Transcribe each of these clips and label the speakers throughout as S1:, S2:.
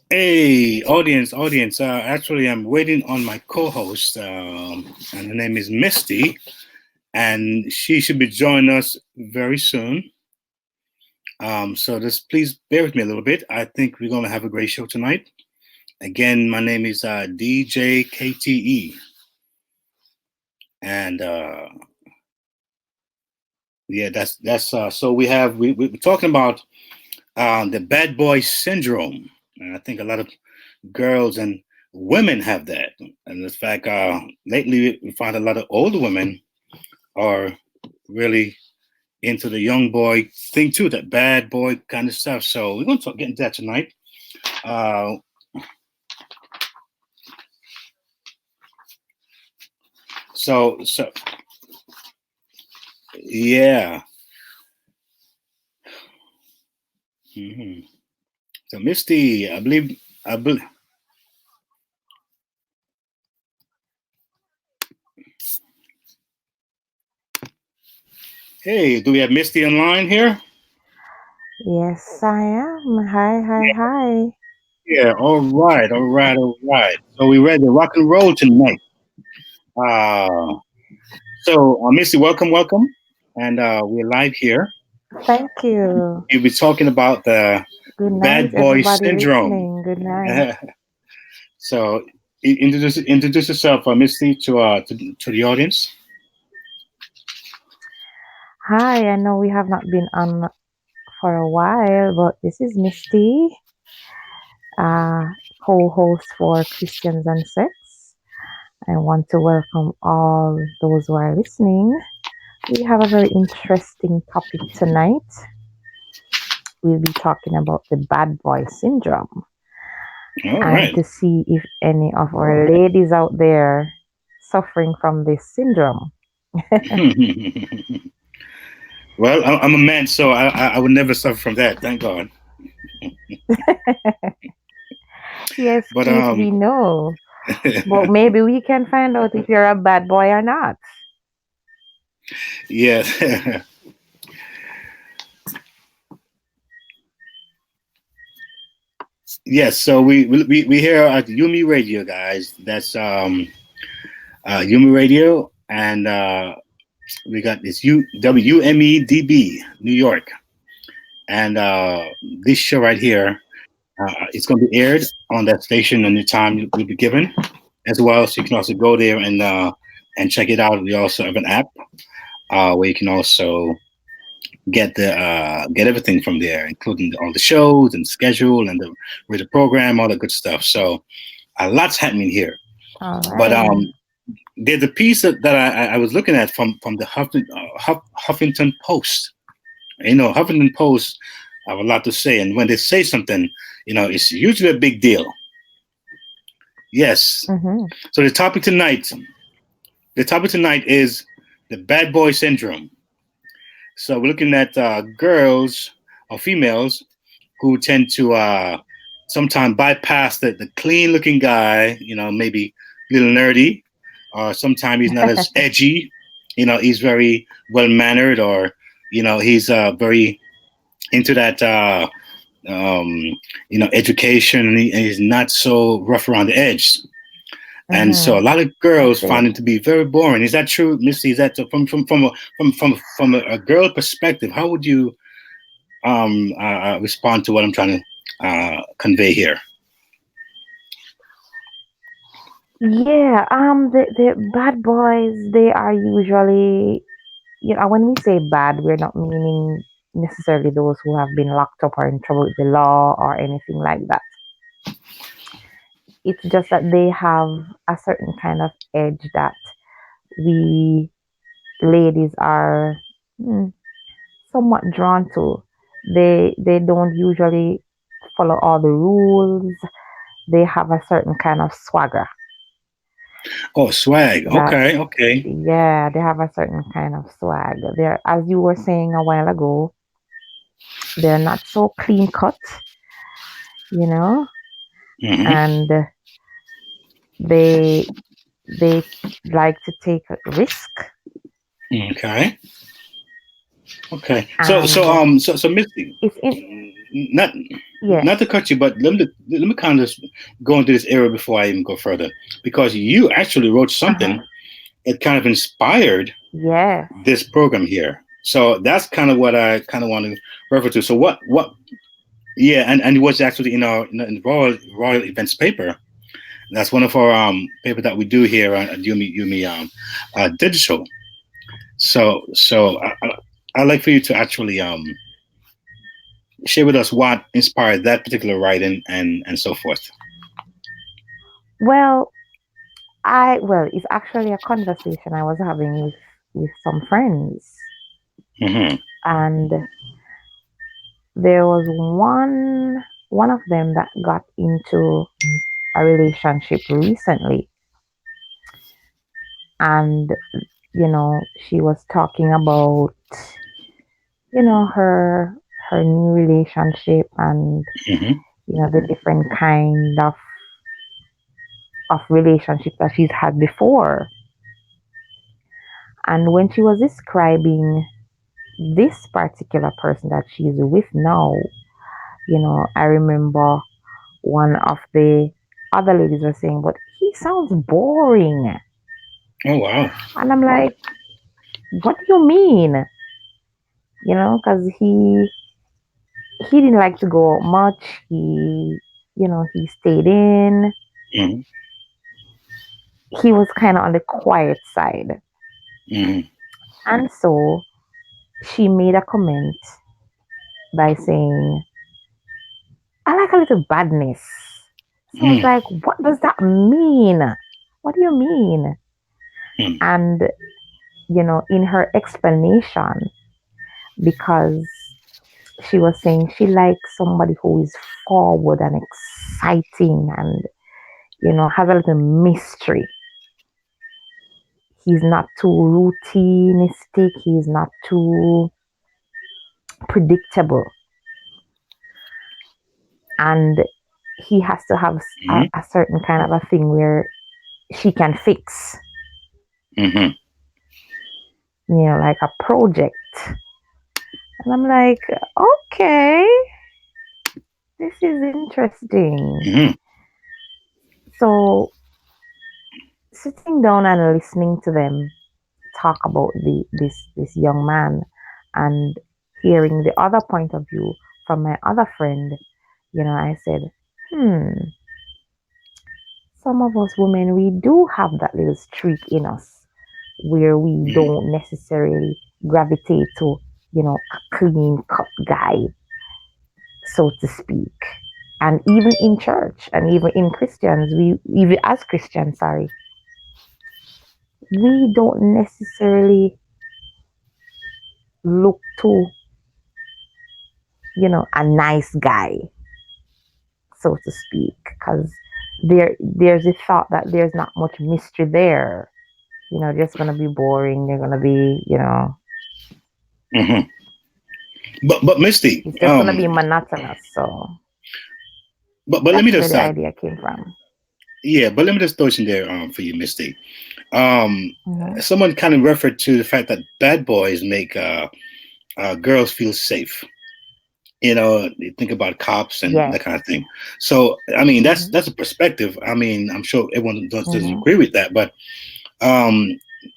S1: Hey, audience. Actually, I'm waiting on my co-host, and her name is Misty, and she should be joining us very soon. So just please bear with me a little bit. I think we're going to have a great show tonight. Again, my name is DJ KTE, and yeah, that's. So we're talking about the bad boy syndrome, and I think a lot of girls and women have that. And in fact, lately we find a lot of older women are really into the young boy thing too, that bad boy kind of stuff. So we're going to get into that tonight. Uh, so yeah. hmm So Misty, I believe. Hey, do we have Misty online here?
S2: Yes, I am. Hi, hi, hi.
S1: Yeah. All right. So we ready to rock and roll tonight. Uh, so Misty, welcome, and we're live here.
S2: Thank you.
S1: We'll be talking about the
S2: Good night,
S1: bad boy
S2: everybody
S1: syndrome.
S2: listening. Good night.
S1: So introduce yourself, Misty, to the audience.
S2: Hi, I know we have not been on for a while, but this is Misty, uh, co-host for Christians and Sex. I want to welcome all those who are listening. We have a very interesting topic tonight. We'll be talking about the bad boy syndrome
S1: All
S2: and
S1: right.
S2: to see if any of our ladies out there suffering from this syndrome.
S1: Well, I'm a man, so I would never suffer from that. Thank God.
S2: Yes,
S1: But
S2: Keith, we know. But maybe we can find out if you're a bad boy or not.
S1: yeah, yes. So we here at Yumi Radio, guys. That's Yumi Radio, and we got this WMEDB New York, and this show right here. It's going to be aired on that station on the time you'll be given, as well. So you can also go there and check it out. We also have an app where you can also get everything from there, including all the shows and schedule and the program, all the good stuff. So lots happening here.
S2: All
S1: But
S2: right.
S1: there's a piece that I was looking at from the Huffington Post. Huffington Post have a lot to say, and when they say something, it's usually a big deal. Yes.
S2: Mm-hmm.
S1: So the topic tonight is the bad boy syndrome. So we're looking at girls or females who tend to sometimes bypass the clean looking guy, maybe a little nerdy, or sometimes he's not as edgy, he's very well mannered, or, he's very into that, um, education, and he's not so rough around the edge. And so a
S2: Mm-hmm.
S1: lot of girls
S2: Okay.
S1: find it to be very boring. Is that true, Missy? Is that from a girl perspective? How would you respond to what I'm trying to convey here?
S2: Yeah, the bad boys, they are usually, when we say bad, we're not meaning necessarily those who have been locked up or in trouble with the law or anything like that. It's just that they have a certain kind of edge that we ladies are mm, somewhat drawn to. They don't usually follow all the rules. They have a certain kind of swagger
S1: Oh, swag.
S2: that
S1: Okay, okay.
S2: yeah, they have a certain kind of swag. They're, as you were saying a while ago, they're not so clean cut, you know,
S1: hmm
S2: and they they like to take risk
S1: Okay, okay. So, so,
S2: and
S1: um, so, so, Misty.
S2: it's in.
S1: not
S2: Yes.
S1: not to cut you, but let me kind of go into this area before I even go further, because you actually wrote something that kind of inspired
S2: Yes.
S1: this program here. So that's kind of what I kind of want to refer to. So what? Yeah, and it was actually in the Royal Events paper. That's one of our paper that we do here at Yumi Digital. So I'd like for you to actually share with us what inspired that particular writing and so forth.
S2: Well, it's actually a conversation I was having with some friends,
S1: Mm-hmm.
S2: and there was one of them that got into a relationship recently, and she was talking about her new relationship, and
S1: Mm-hmm.
S2: the different kind of relationship that she's had before. And when she was describing this particular person that she's with now, I remember one of the other ladies was saying, but he sounds boring.
S1: Oh wow.
S2: And I'm like, what do you mean? Because he didn't like to go out much. He stayed in.
S1: Mm-hmm.
S2: He was kind of on the quiet side.
S1: Mm-hmm.
S2: And so she made a comment by saying, I like a little badness. So I was like, what does that mean? What do you mean?
S1: Mm-hmm.
S2: And, in her explanation, because she was saying she likes somebody who is forward and exciting and, has a little mystery. He's not too routinistic. He's not too predictable. And he has to have a certain kind of a thing where she can fix.
S1: Mm-hmm.
S2: Like a project. And I'm like, okay, this is interesting.
S1: Mm-hmm.
S2: So sitting down and listening to them talk about this young man and hearing the other point of view from my other friend, I said, some of us women, we do have that little streak in us where we don't necessarily gravitate to, a clean cut guy, so to speak. And even in church and even in Christians, even as Christians, we don't necessarily look to, a nice guy, so to speak, because there's a thought that there's not much mystery there. They're just gonna be boring. They're gonna be,
S1: Mm-hmm. But Misty,
S2: it's just gonna be monotonous. So,
S1: but let me just
S2: where the idea came from.
S1: Yeah, but let me just throw it in there for you, Misty. Someone kind of referred to the fact that bad boys make girls feel safe. You think about cops and that kind of thing. So, I mean, that's a perspective. I mean, I'm sure everyone doesn't agree with that, but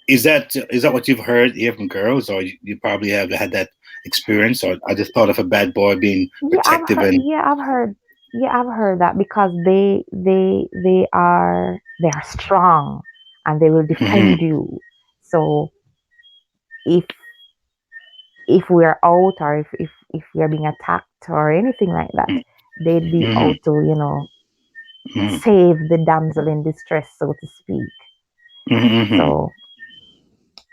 S1: is that what you've heard here from girls, or you probably have had that experience? Or I just thought of a bad boy being protective
S2: I've heard that, because they are strong and they will defend you. So if we're out, or if we are being attacked or anything like that, they'd be out to save the damsel in distress, so to speak. So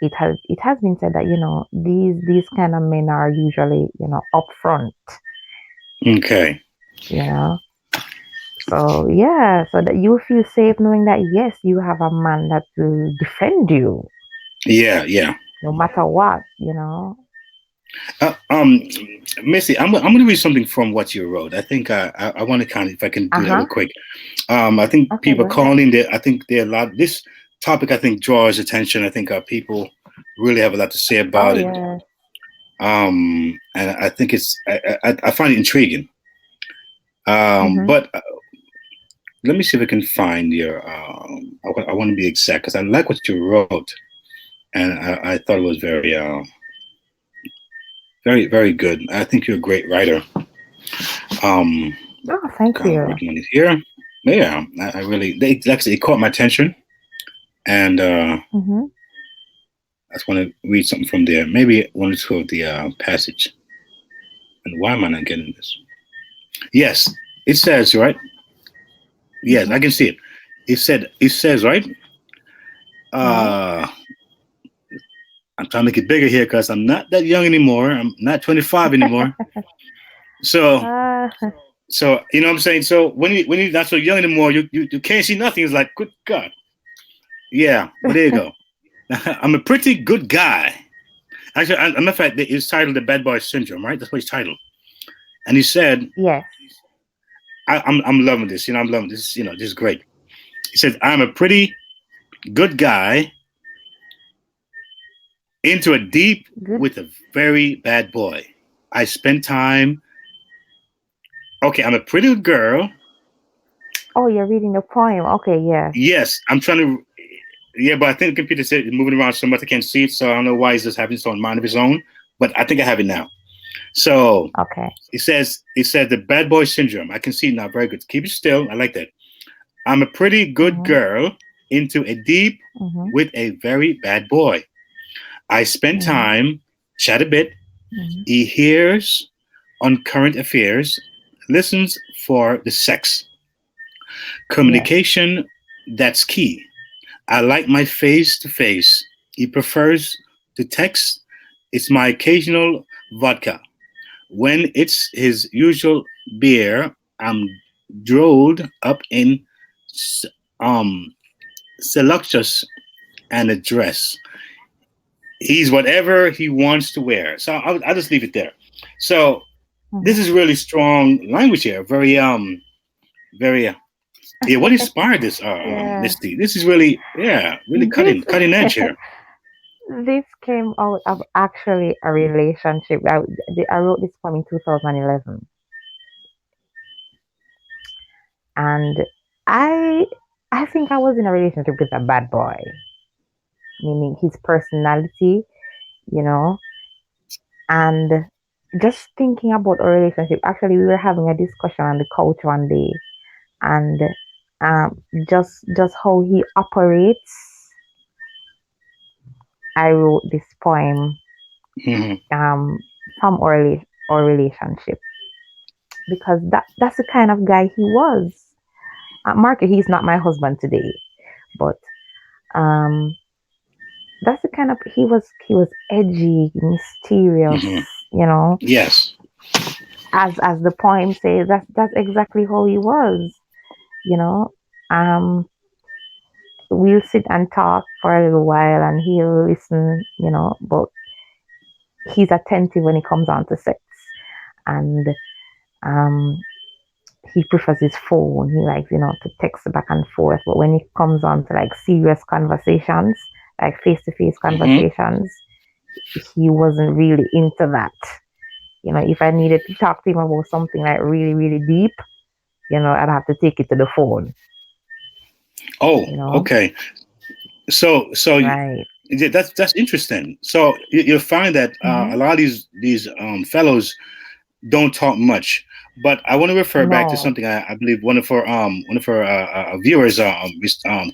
S2: it has been said that these kind of men are usually upfront.
S1: Okay.
S2: So so that you feel safe knowing that yes, you have a man that will defend you.
S1: Yeah.
S2: No matter what,
S1: Missy, I'm going to read something from what you wrote. I think I want to kind of, if I can do that real quick. I think people calling there. I think there are a lot. This topic, I think, draws attention. I think people really have a lot to say about it. And I think I find it intriguing.
S2: Mm-hmm.
S1: But let me see if I can find your. I want to be exact because I like what you wrote, and I thought it was very good. I think you're a great writer. Um,
S2: Oh, thank
S1: kind of
S2: you.
S1: working on it here. Yeah, I really like I said, it caught my attention, and
S2: Mm-hmm.
S1: I just want to read something from there. Maybe one or two of the passage. And why am I not getting this? Yes, it says right. Yes,
S2: Mm-hmm.
S1: I can see it. It says right.
S2: Right.
S1: Uh, I'm trying to make it bigger here because I'm not that young anymore. I'm not 25 anymore. So
S2: Uh,
S1: so you know what I'm saying. So when you're not so young anymore, you can't see nothing. It's like good God. Yeah, but there you go. I'm a pretty good guy. Actually, as a matter of fact, it's titled "The Bad Boy Syndrome," right? That's what it's titled. And he said,
S2: yes.
S1: I'm loving this. You know, I'm loving this. You know, this is great." He says, "I'm a pretty good guy into a deep
S2: Good.
S1: with a very bad boy. I spend time. Okay, I'm a pretty good girl.
S2: Oh, you're reading the poem. Okay, yes.
S1: Yes, I'm trying to. Yeah, but I think the computer said it's moving around so much I can't see it. So I don't know why he's just having this on mind of his own. But I think I have it now. So
S2: Okay.
S1: it says the bad boy syndrome. I can see it now. Very good. Keep it still. I like that. I'm a pretty good
S2: Mm-hmm.
S1: girl into a deep
S2: Mm-hmm.
S1: with a very bad boy. I spend
S2: Mm-hmm.
S1: time, chat a bit.
S2: Mm-hmm.
S1: He hears on current affairs, listens for the sex.
S2: Yes.
S1: Communication, that's key. I like my face to face. He prefers to text. It's my occasional vodka. When it's his usual beer, I'm drolled up in um seductious and a dress. He's whatever he wants to wear. So I'll just leave it there. So this
S2: Mm-hmm.
S1: is really strong language here. Very. Yeah, what inspired this,
S2: Yeah.
S1: Misty? This is really, yeah, really
S2: This
S1: cutting edge here.
S2: this came out of actually a relationship. I wrote this poem in 2011, and I I think I was in a relationship with a bad boy, meaning his personality, you know, and just thinking about our relationship. Actually, we were having a discussion on the couch one day, and just how he operates. I wrote this poem
S1: Hmm.
S2: um, from our relationship because that's the kind of guy he was. Mark, he's not my husband today, but um, that's the kind of he was edgy, mysterious,
S1: Hmm.
S2: you know.
S1: Yes.
S2: As the poem says, that's exactly how he was, you know. Um, we'll sit and talk for a little while, and he'll listen, you know, but he's attentive when it comes on to sex, and um, he prefers his phone. He likes, to text back and forth. But when it comes on to like serious conversations, like face to face
S1: Hmm.
S2: conversations, he wasn't really into that. If I needed to talk to him about something like really, really deep, I'd have to take it to the phone,
S1: Oh,
S2: you know?
S1: okay. So
S2: Right.
S1: yeah, that's interesting. So you'll find that
S2: Mm-hmm.
S1: a lot of these fellows don't talk much. But I want to refer back to
S2: No.
S1: something I believe one of our viewers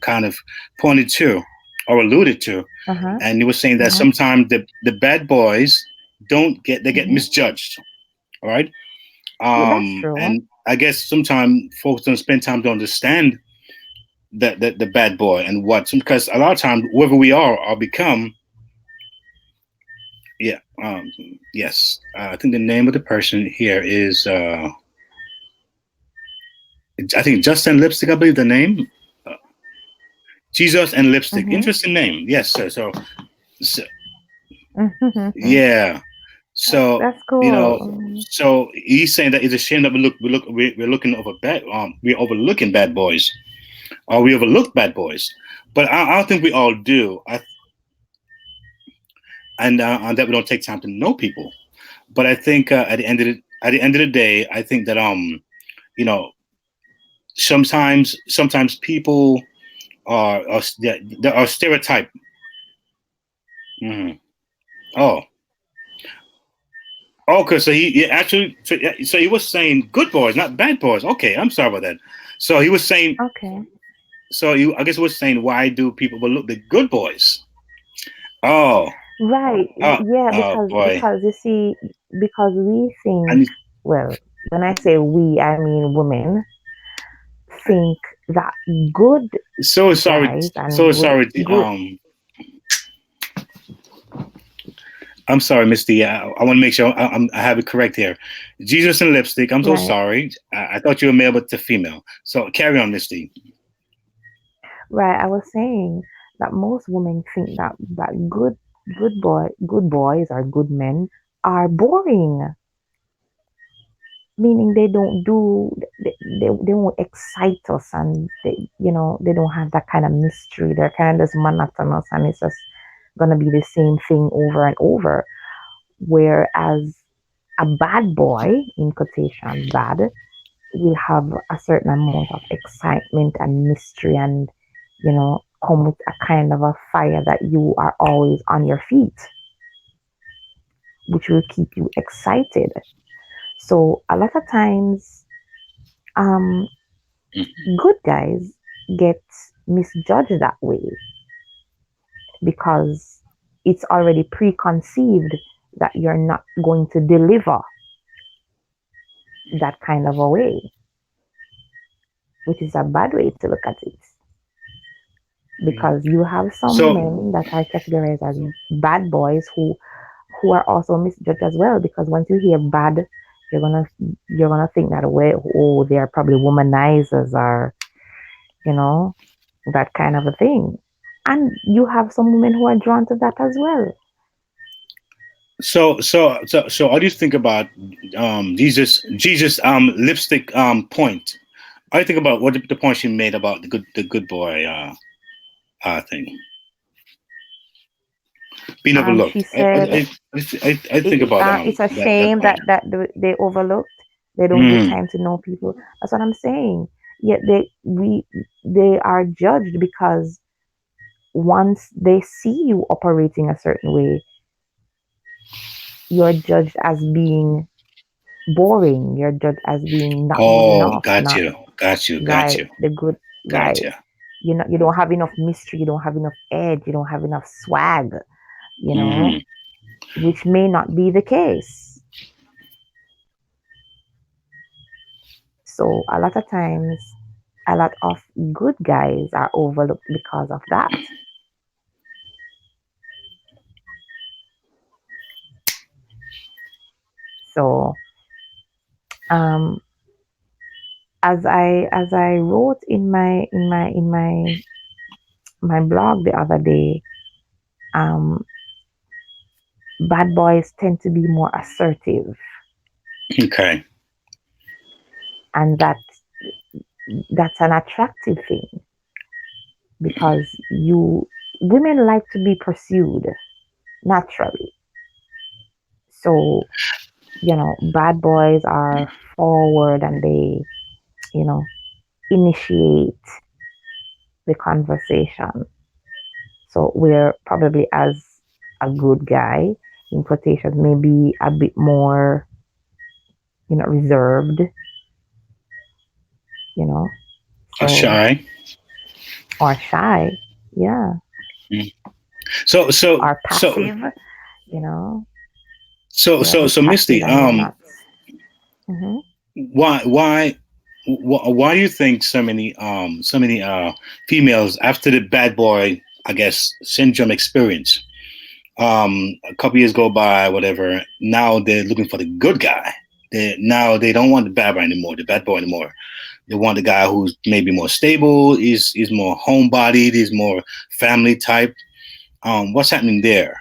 S1: kind of pointed to or alluded to,
S2: Uh-huh.
S1: and he was saying that
S2: Uh-huh.
S1: sometimes the bad boys they get
S2: Mm-hmm.
S1: misjudged. All right,
S2: Yeah, that's true.
S1: and I guess sometimes folks don't spend time to understand the bad boy and what because a lot of times whoever we are or become. Yeah. Yes. I think the name of the person here is I think Justin Lipstick, I believe the name. Uh, Jesus and Lipstick.
S2: Mm-hmm.
S1: Interesting name. Yes, sir. So
S2: Mm-hmm.
S1: yeah. So
S2: That's
S1: you
S2: cool.
S1: know, so he's saying that it's a shame that we're looking over we're overlooking bad boys or we overlook bad boys, but I don't think we all do. and that we don't take time to know people. But I think at the end of the day, I think that you know sometimes people there are stereotype. Mhm. Oh, okay. So he actually so he was saying good boys, not bad boys. Okay, I'm sorry about that. So he was saying
S2: Okay.
S1: so you I guess he was saying why do people overlook the good boys? Oh,
S2: Right.
S1: oh,
S2: Yeah,
S1: oh boy.
S2: because you see, because we
S1: I
S2: think,
S1: need,
S2: well, when I say we, I mean women think that good
S1: so sorry,
S2: guys and
S1: so sorry.
S2: good.
S1: I'm sorry, Misty. I want to make sure I have it correct here. Jesus and lipstick. I'm so
S2: Right.
S1: sorry. I thought you were male, but to female. So carry on, Misty.
S2: Right. I was saying that most women think that good boys or good men are boring, meaning they don't do they won't excite us, and they don't have that kind of mystery. They're kind of just monotonous, and it's just gonna be the same thing over and over. Whereas a bad boy, in quotation bad, will have a certain amount of excitement and mystery, and come with a kind of a fire that you are always on your feet, which will keep you excited. So a lot of times, um good guys get misjudged that way because it's already preconceived that you're not going to deliver that kind of a way, which is a bad way to look at it. Because you have some
S1: So
S2: men that are categorized as bad boys who are also misjudged as well. Because once you hear bad, you're gonna think that way. Oh, they are probably womanizers, or you know that kind of a thing. And you have some women who are drawn to that as well.
S1: so how do you think about Jesus lipstick point? How do you think about what the point she made about the good boy thing being
S2: She
S1: overlooked?
S2: said
S1: I think about
S2: it's a
S1: that
S2: shame
S1: point.
S2: they overlooked. They don't get
S1: Mm.
S2: time to know people. That's what I'm saying. Yet they are judged because once they see you operating a certain way, you're judged as being boring. You're judged as being not good
S1: Oh,
S2: enough,
S1: got
S2: not
S1: you, got you, got
S2: right.
S1: you,
S2: The good
S1: got
S2: right.
S1: you.
S2: You don't have enough mystery. You don't have enough edge. You don't have enough swag. You know,
S1: Mm.
S2: which may not be the case. So a lot of times, a lot of good guys are overlooked because of that. So, um, as I wrote in my blog the other day, um, bad boys tend to be more assertive,
S1: Okay.
S2: and that's an attractive thing because you women like to be pursued naturally. So bad boys are forward, and they you know initiate the conversation. So we're probably, as a good guy, in quotations, maybe a bit more reserved, you know
S1: A
S2: so
S1: shy.
S2: or shy, yeah,
S1: Mm. So so
S2: or
S1: so
S2: passive, you know
S1: so
S2: we're a
S1: so
S2: bit
S1: so
S2: passive,
S1: Misty,
S2: and we're not. Hmm.
S1: why do you think so many females after the bad boy, I guess, syndrome experience, a couple years go by, whatever, now they're looking for the good guy. They don't want the bad boy anymore, the bad boy anymore. They want the guy who's maybe more stable, is more homebodied, is more family type. What's happening there?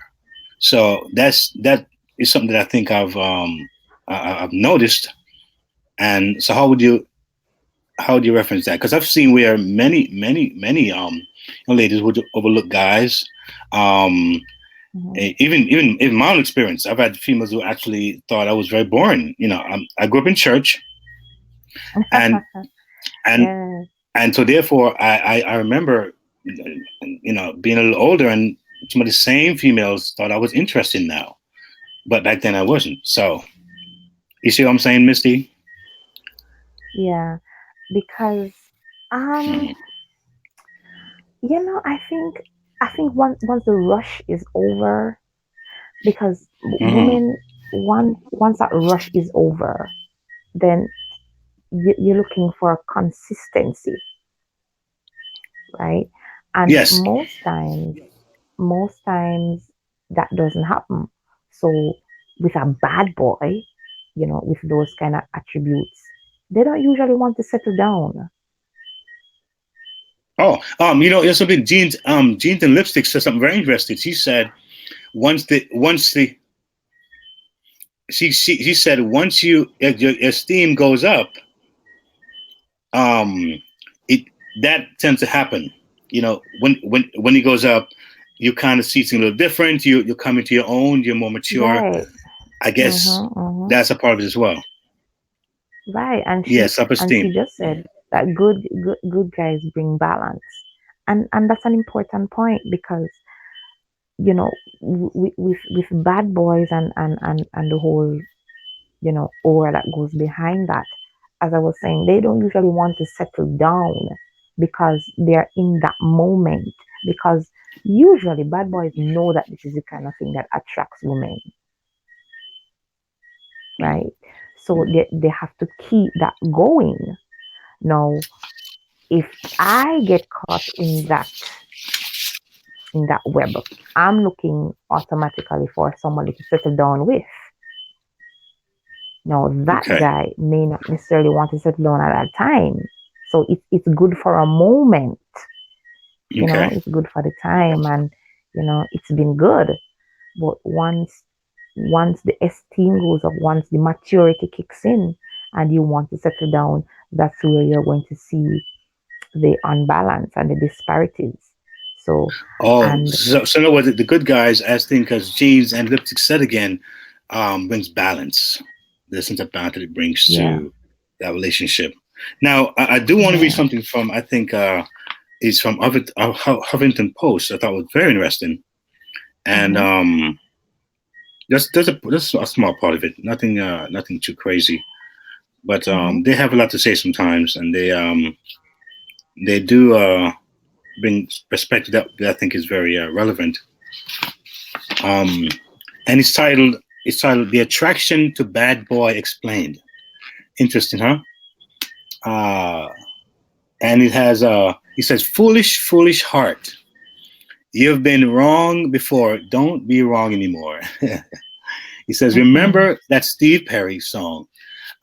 S1: So that is something that I think I've noticed. And so how would you reference that? Because I've seen where many ladies would overlook guys, um, Even my own experience, I've had females who actually thought I was very boring. I grew up in church, and and
S2: Yeah.
S1: and so therefore I remember, being a little older, and some of the same females thought I was interesting now, but back then I wasn't. So you see what I'm saying, Misty?
S2: Yeah. Because um
S1: Mm-hmm.
S2: I think once the rush is over, because
S1: Mm-hmm.
S2: women, once that rush is over, then you're looking for consistency, right? And
S1: Yes.
S2: most times that doesn't happen. So with a bad boy, with those kind of attributes, they don't usually want to settle down.
S1: Oh, there's something Jeans and Lipstick said something very interesting. She said once the she said once if your esteem goes up, um, it that tends to happen. When it goes up, you kind of see things a little different. You're coming to your own. You're more mature.
S2: Right.
S1: I guess
S2: Mm-hmm, mm-hmm.
S1: that's a part of it as well.
S2: Right. And
S1: Yeah,
S2: she
S1: self
S2: and she
S1: esteem.
S2: just said that good guys bring balance. And that's an important point, because with bad boys and the whole aura that goes behind that, as I was saying, they don't usually want to settle down because they're in that moment, because usually bad boys know that this is the kind of thing that attracts women, right? So they have to keep that going. Now, if I get caught in that web, I'm looking automatically for somebody to settle down with. Now, that
S1: Okay.
S2: guy may not necessarily want to settle down at that time. So it's good for a moment,
S1: Okay.
S2: it's good for the time, and it's been good. But once the esteem goes up, once the maturity kicks in and you want to settle down, that's where you're going to see the unbalance and the disparities. So,
S1: Oh,
S2: and
S1: so in other words, the good guys, as thing because Jeans and Lipstick said again, brings balance. The sense of balance that it brings
S2: yeah,
S1: to that relationship. Now, I do want to read
S2: yeah.
S1: something from, I think, is from Huffington Post. I thought was very interesting, and
S2: Hmm.
S1: there's a small part of it. Nothing too crazy, but
S2: Hmm.
S1: they have a lot to say sometimes, and they do bring perspective that I think is very relevant. Um, and it's titled "The Attraction to Bad Boy Explained." Interesting, huh? Uh, and he says, "Foolish, foolish heart. You've been wrong before. Don't be wrong anymore." He says,
S2: Hmm.
S1: "Remember that Steve Perry song?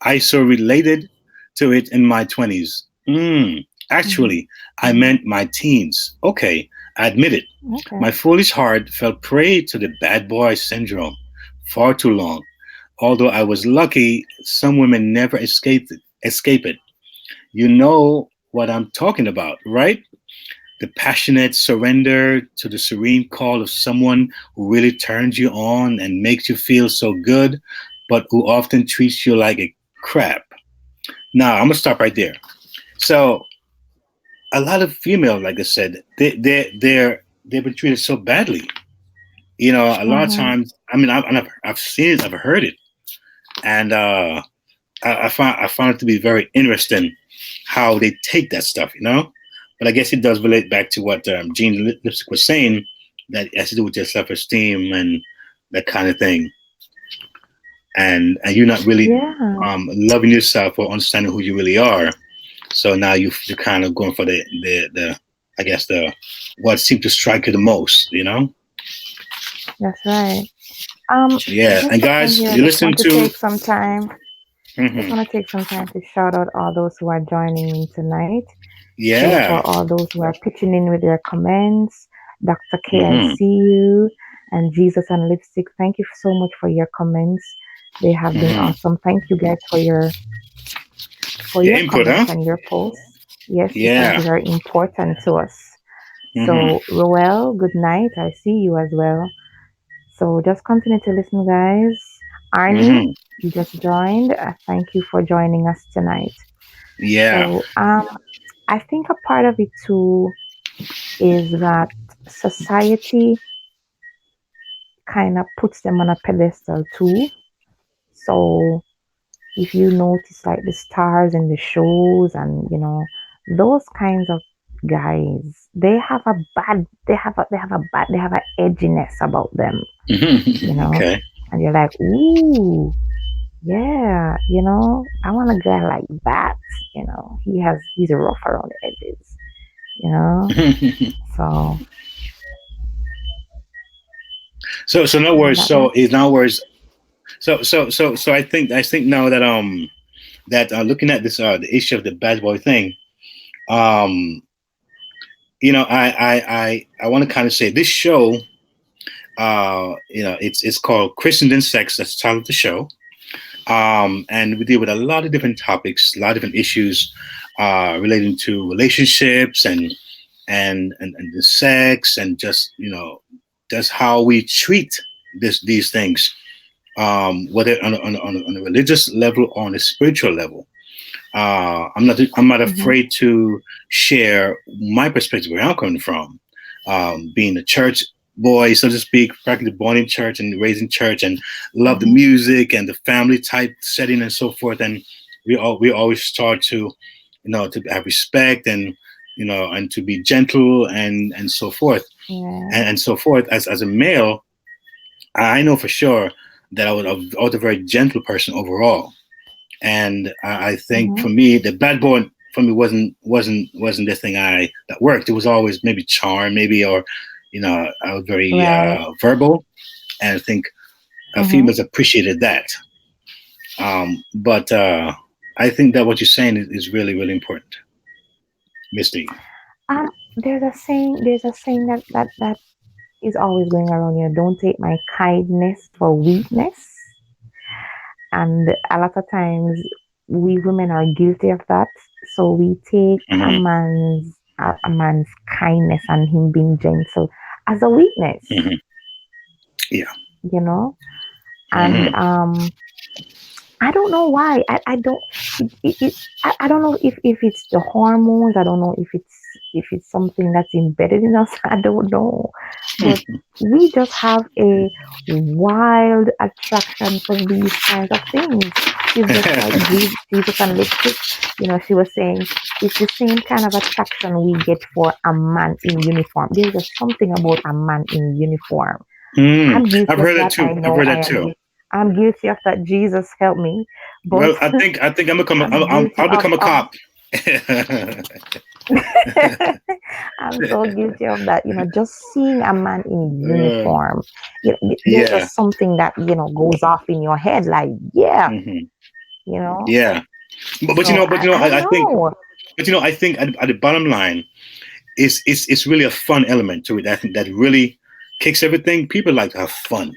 S1: I so related to it in my 20s.
S2: Hmm.
S1: Actually, I
S2: Hmm.
S1: meant my teens. Okay, I admit it.
S2: Okay.
S1: My foolish heart fell prey to the bad boy syndrome far too long. Although I was lucky, some women never escape it. You know what I'm talking about, right? The passionate surrender to the serene call of someone who really turns you on and makes you feel so good, but who often treats you like a crap." Now, I'm gonna stop right there. So, a lot of females, like I said, they've been treated so badly. A lot of
S2: Hmm.
S1: times, I mean, I've seen it, I've heard it, and I found it to be very interesting how they take that stuff. But I guess it does relate back to what Gene Lipstick was saying, that it has to do with your self-esteem and that kind of thing, and you're not really
S2: Yeah,
S1: loving yourself or understanding who you really are. So now you're kind of going for the I guess the what seemed to strike you the most.
S2: that's right.
S1: Yeah,
S2: Just
S1: and
S2: to end
S1: guys,
S2: here, I
S1: you
S2: just
S1: listen
S2: want to
S1: to.
S2: take some time. Just
S1: Hmm.
S2: want to take some time to shout out all those who are joining in tonight. So
S1: Yeah.
S2: for all those who are pitching in with their comments, Dr. K, I
S1: Hmm.
S2: see you, and Jesus and Lipstick, thank you so much for your comments. They have been
S1: Hmm.
S2: awesome. Thank you guys for your
S1: Your input, huh?
S2: comments and your posts. Yes, this is
S1: Yeah.
S2: very important to us.
S1: Hmm.
S2: So, Roel, good night. I see you as well. So just continue to listen, guys. Arnie,
S1: Hmm.
S2: you just joined. Thank you for joining us tonight.
S1: Yeah.
S2: So I think a part of it too is that society kind of puts them on a pedestal too. So if you notice like the stars in the shows and those kinds of guys, they have a edginess about them, you know,
S1: Okay.
S2: and you're like, ooh, yeah, I want a guy like that. He's rough around the edges, you know. So
S1: So no
S2: yeah,
S1: worries. So is now words. So I think now that looking at this the issue of the bad boy thing, um I want to kind of say this show, it's called Christians and Sex. That's the title of the show. And we deal with a lot of different topics, a lot of different issues relating to relationships and the sex, and just how we treat these things, whether on a religious level or on a spiritual level. I'm not
S2: mhm,
S1: afraid to share my perspective where I'm coming from, being a church boy, so to speak, practically born in church and raised in church, and love the
S2: mhm,
S1: music and the family type setting and so forth. And we always start to, to have respect, and to be gentle and so forth,
S2: yeah,
S1: and so forth. As a male, I know for sure that I was a very gentle person overall. And I think
S2: mhm,
S1: for me, the bad boy for me wasn't the thing that worked. It was always maybe charm, maybe, or I was very
S2: right,
S1: verbal, and I think
S2: mhm.
S1: females appreciated that. But I think that what you're saying is really really important, Misty.
S2: There's a saying that is always going around here. Don't take my kindness for weakness. And a lot of times we women are guilty of that. So we take
S1: Hmm.
S2: a man's kindness and him being gentle as a weakness,
S1: Hmm. Yeah.
S2: you know? And
S1: Hmm.
S2: I don't know why. I don't I don't know if it's the hormones. I don't know if it's something that's embedded in us. I don't know. But we just have a wild attraction for these kinds of things. It's just like Jesus and lipstick. She was saying it's the same kind of attraction we get for a man in uniform. There's just something about a man in uniform.
S1: Mm.
S2: I'm
S1: I've
S2: guilty of
S1: heard that
S2: that. I
S1: too. I've
S2: know
S1: heard
S2: I
S1: that
S2: am
S1: too.
S2: guilty. I'm guilty of that. Jesus help me. But
S1: Well, I think I'm become
S2: I'm guilty
S1: I'll become a
S2: of
S1: cop.
S2: I'm so guilty of that. Just seeing a man in
S1: Uh,
S2: uniform, there's
S1: yeah.
S2: just something that, goes off in your head like, yeah,
S1: Hmm.
S2: you know.
S1: Yeah. But
S2: So I
S1: I
S2: don't
S1: think,
S2: know.
S1: I think at the bottom line is it's really a fun element to it. I think that really kicks everything. People like to have fun,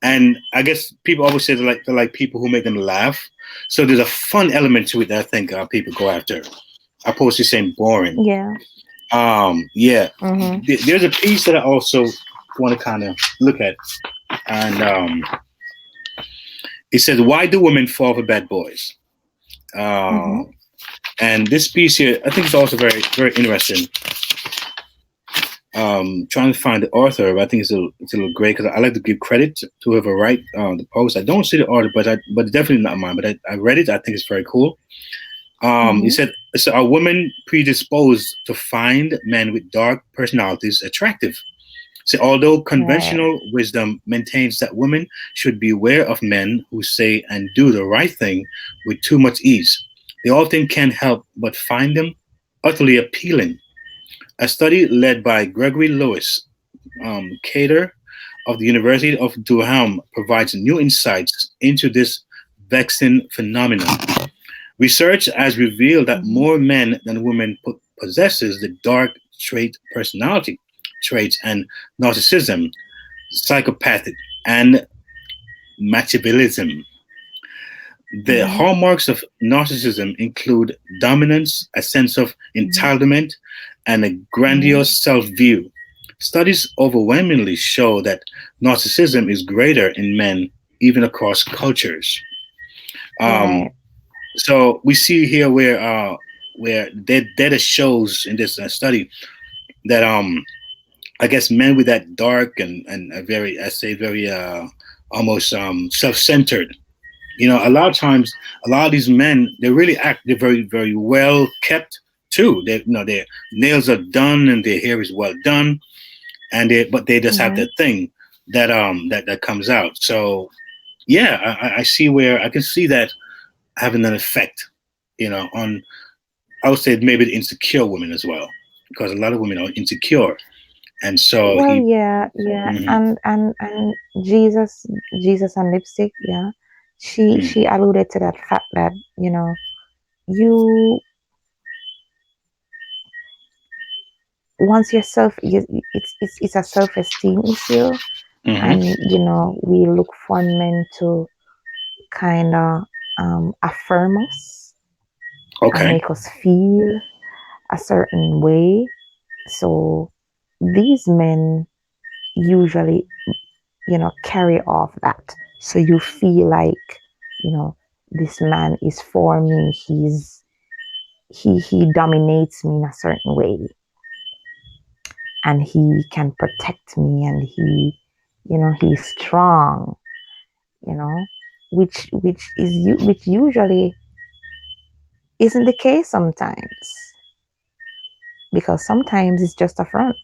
S1: and I guess people always say they like people who make them laugh. So there's a fun element to it that I think people go after, opposed to saying boring.
S2: Yeah.
S1: Yeah.
S2: Mm-hmm.
S1: There's a piece that I also want to kind of look at, and it says, "Why do women fall for bad boys?"
S2: Mm-hmm.
S1: Uh, and this piece here, I think, is also very very interesting. Trying to find the author, but I think it's a little great because I like to give credit to whoever write the post. I don't see the author, but it's definitely not mine. But I read it. I think it's very cool. He
S2: Mm-hmm.
S1: said, so "Are women predisposed to find men with dark personalities attractive? So, although
S2: Right.
S1: conventional wisdom maintains that women should beware of men who say and do the right thing with too much ease, they often can't help but find them utterly appealing. A study led by Gregory Lewis, Cater of the University of Durham provides new insights into this vexing phenomenon. Research has revealed that
S2: Mm-hmm.
S1: more men than women possesses the dark trait personality traits and narcissism, psychopathic, and machiavellism. The
S2: Mm-hmm.
S1: hallmarks of narcissism include dominance, a sense of
S2: Mm-hmm.
S1: entitlement, and a
S2: Mm-hmm.
S1: grandiose self view. studies overwhelmingly show that narcissism is greater in men, even across cultures. Um,
S2: Right.
S1: so we see here where data shows in this study that I guess men with that dark and a very, I say, very almost self-centered. A lot of times, a lot of these men, they really act, they're very, very well kept too. Their nails are done and their hair is well done, but they just have
S2: Mm-hmm.
S1: that thing that comes out. So yeah, I see where I can see that having an effect, on, I would say, maybe the insecure women as well, because a lot of women are insecure, and so
S2: Well,
S1: he.
S2: yeah, yeah,
S1: Mhm,
S2: and Jesus and lipstick, yeah.
S1: mhm,
S2: She alluded to that fact that, you once yourself, it's a self-esteem issue,
S1: mhm.
S2: and we look for men to kind of affirm us and
S1: Okay.
S2: make us feel a certain way. So these men usually, carry off that. So you feel like, this man is for me. He dominates me in a certain way, and he can protect me, and he's strong, you know, which usually isn't the case sometimes, because sometimes it's just a front.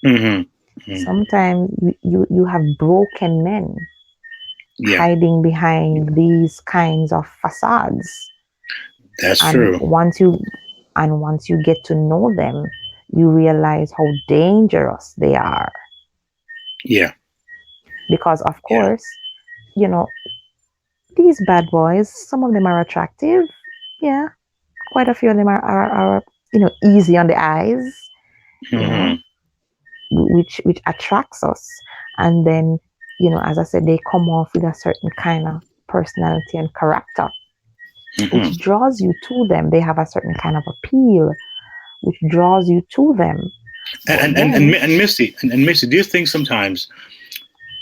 S1: Hmm. Hmm.
S2: Sometimes you have broken men
S1: Yeah,
S2: hiding behind these kinds of facades,
S1: that's
S2: and
S1: true.
S2: once you get to know them, you realize how dangerous they are,
S1: Yeah,
S2: because of
S1: yeah.
S2: course, you know these bad boys, some of them are attractive, yeah, quite a few of them are easy on the eyes, you know
S1: Hmm.
S2: which attracts us. And then, as I said, they come off with a certain kind of personality and character,
S1: Hmm.
S2: which draws you to them. They have a certain kind of appeal, which draws you to them. But then,
S1: And Misty, and Misty, do you think sometimes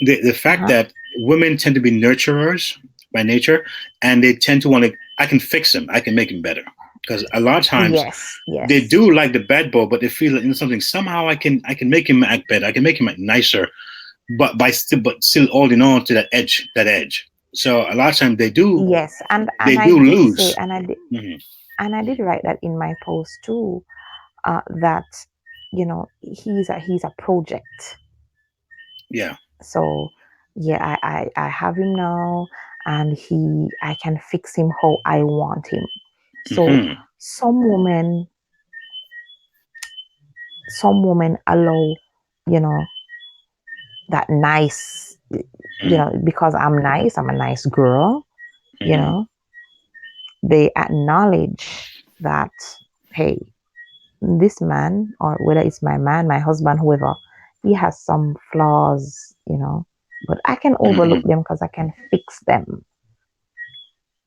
S1: the fact
S2: uh-huh,
S1: that women tend to be nurturers by nature, and they tend to want to, I can fix him, I can make him better, because a lot of times
S2: yes,
S1: they
S2: yes,
S1: do like the bad boy, but they feel that something, somehow I can make him act better, I can make him act nicer, but still holding on to that edge. So a lot of times
S2: yes,
S1: they
S2: and I
S1: do
S2: did say,
S1: lose. Hmm.
S2: and I did write that in my post too, that he's a project.
S1: Yeah.
S2: So yeah, I have him now, and I can fix him how I want him. So
S1: Hmm.
S2: some women some women allow, you know, that nice, because I'm a nice girl, you
S1: Hmm.
S2: know, they acknowledge that, hey, this man, or whether it's my man, my husband, whoever, he has some flaws, but I can overlook
S1: Hmm.
S2: them because I can fix them,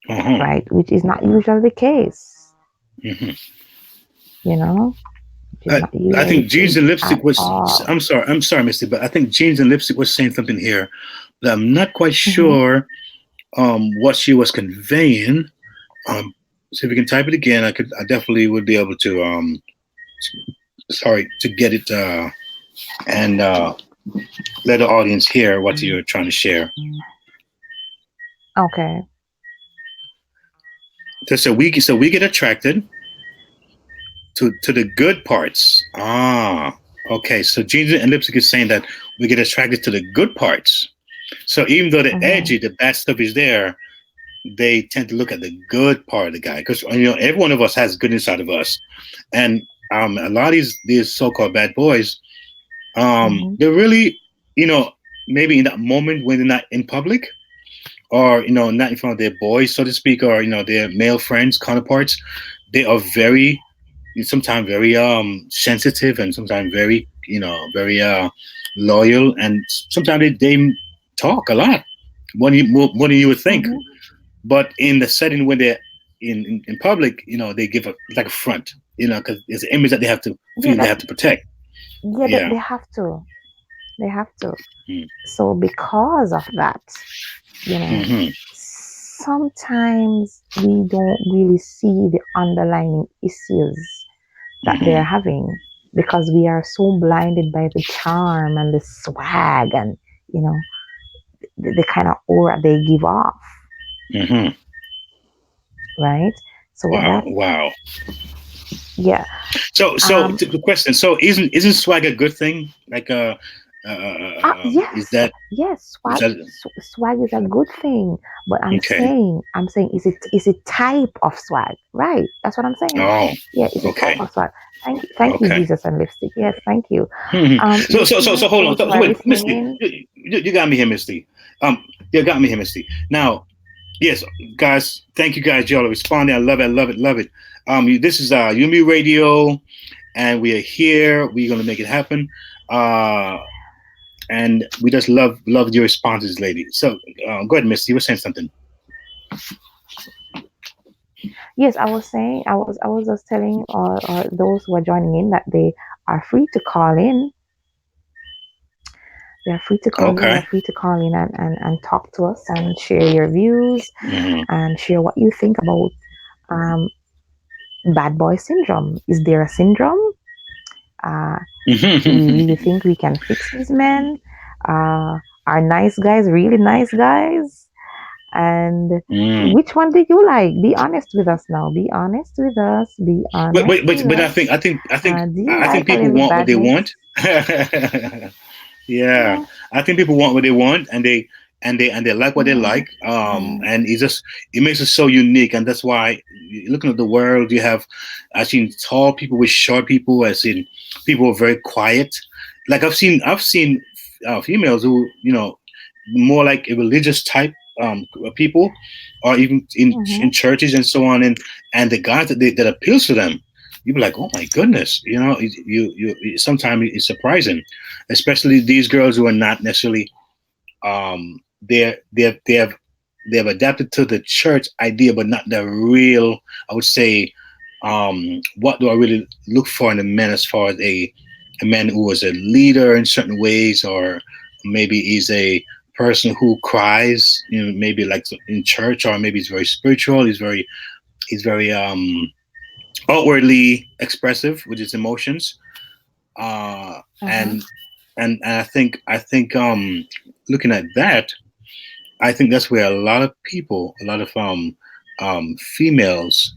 S1: Uh-huh.
S2: right? Which is not usually the case,
S1: Hmm.
S2: you know, which is
S1: I,
S2: not
S1: I
S2: usually
S1: think
S2: the
S1: jeans
S2: case
S1: and
S2: at
S1: lipstick was.
S2: all.
S1: I'm sorry, Misty, but I think jeans and lipstick was saying something here that I'm not quite
S2: Hmm.
S1: sure what she was conveying. So if you can type it again, I definitely would be able to sorry, to get it and let the audience hear what you're trying to share.
S2: Okay.
S1: So we get attracted to the good parts. Okay. So jeans and lipstick is saying that we get attracted to the good parts. So even though the
S2: Hmm.
S1: edgy, the bad stuff is there, they tend to look at the good part of the guy, because every one of us has good inside of us, and a lot of these so-called bad boys,
S2: Hmm.
S1: they're really, you know maybe in that moment when they're not in public, or not in front of their boys, so to speak, or their male friends, counterparts, they are very, sometimes very sensitive, and sometimes very, very loyal, and sometimes they talk a lot, more than you would think.
S2: Hmm.
S1: But in the setting when they're in public, they give a like a front, because it's an image that they have to
S2: Yeah,
S1: feel they have to protect.
S2: Yeah,
S1: Yeah.
S2: they have to. They have to.
S1: Mm.
S2: So because of that, you know,
S1: Mhm.
S2: sometimes we don't really see the underlying issues that they're
S1: Mhm.
S2: having because we are so blinded by the charm and the swag and, you know, the kind of aura they give off,
S1: Mhm.
S2: right? So
S1: Wow.
S2: that,
S1: Wow.
S2: yeah.
S1: So the question. So isn't swag a good thing? Like is
S2: Yes,
S1: that
S2: yes,
S1: is
S2: swag,
S1: that
S2: swag is a good thing, but
S1: okay?
S2: I'm saying, is it type of swag, right? That's what I'm saying.
S1: Oh,
S2: Yeah, is it type
S1: okay.
S2: of swag? Thank you,
S1: Okay.
S2: Jesus and lipstick. Yes, thank you.
S1: Mhm. So
S2: Listeners,
S1: hold on.
S2: those who
S1: So
S2: are
S1: wait,
S2: listening
S1: Misty,
S2: in,
S1: you got me here, Misty. You got me here, Misty. Now, yes, guys, thank you guys, y'all are responding. I love it, I love it, love it. This is Yumi Radio, and we are here. We're gonna make it happen. And we just love your responses, lady. So go ahead, Misty. You were saying something.
S2: yes, I was just telling those who are joining in that they are free to call in. They are free to call in. You are
S1: Okay.
S2: free to call in and talk to us and share your views
S1: Mm-hmm.
S2: and share what you think about um, bad boy syndrome. Is there a syndrome? Uh, do we really think we can fix these men? Are nice guys really nice guys? And
S1: mm.
S2: which one did you like? Be honest with us now. Be honest with us. Be honest with
S1: But
S2: us. Do you
S1: I think
S2: like a
S1: people
S2: little
S1: want what they
S2: badness?
S1: want. Yeah,
S2: Yeah.
S1: I think people want what they want, and they like what they
S2: Yeah.
S1: like.
S2: Right.
S1: And it makes it so unique, and that's why looking at the world, you have I've seen tall people with short people. I've seen people who are very quiet. Like I've seen females who more like a religious type people, or even
S2: Mm-hmm.
S1: in churches and so on, and the guys that appeals to them, you be like, oh my goodness, sometimes it's surprising, especially these girls who are not necessarily they have adapted to the church idea, but not the real. I would say, what do I really look for in a man as far as a man who is a leader in certain ways, or maybe he's a person who cries, maybe like in church, or maybe he's very spiritual. He's very outwardly expressive with his emotions, uh,
S2: Uh-huh.
S1: and and I think looking at that, I think that's where a lot of people, a lot of females,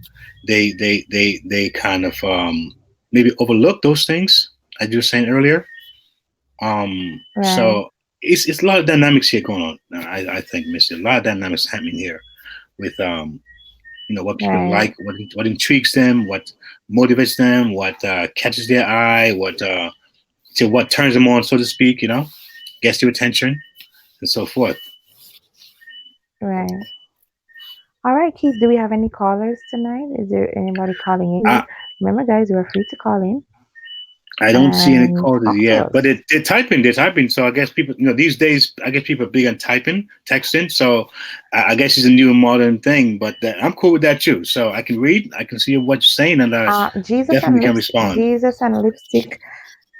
S1: they kind of maybe overlook those things, as you were saying earlier.
S2: Right.
S1: So it's a lot of dynamics here going on. I think, Mister, a lot of dynamics happening here with what people
S2: Right.
S1: like, what intrigues them, what motivates them, what catches their eye, what turns them on, so to speak. Gets your attention and so forth.
S2: Right. All right, Keith, do we have any callers tonight? Is there anybody calling in?
S1: I
S2: Remember, guys, you are free to call in
S1: I don't see any
S2: and
S1: callers
S2: talk to
S1: yet, but
S2: us.
S1: they're typing. They're typing. So I guess people, these days, I guess people are big on typing, texting. So I guess it's a new modern thing. But I'm cool with that too. So I can read, I can see what you're saying, and I definitely can respond.
S2: Jesus and lipstick.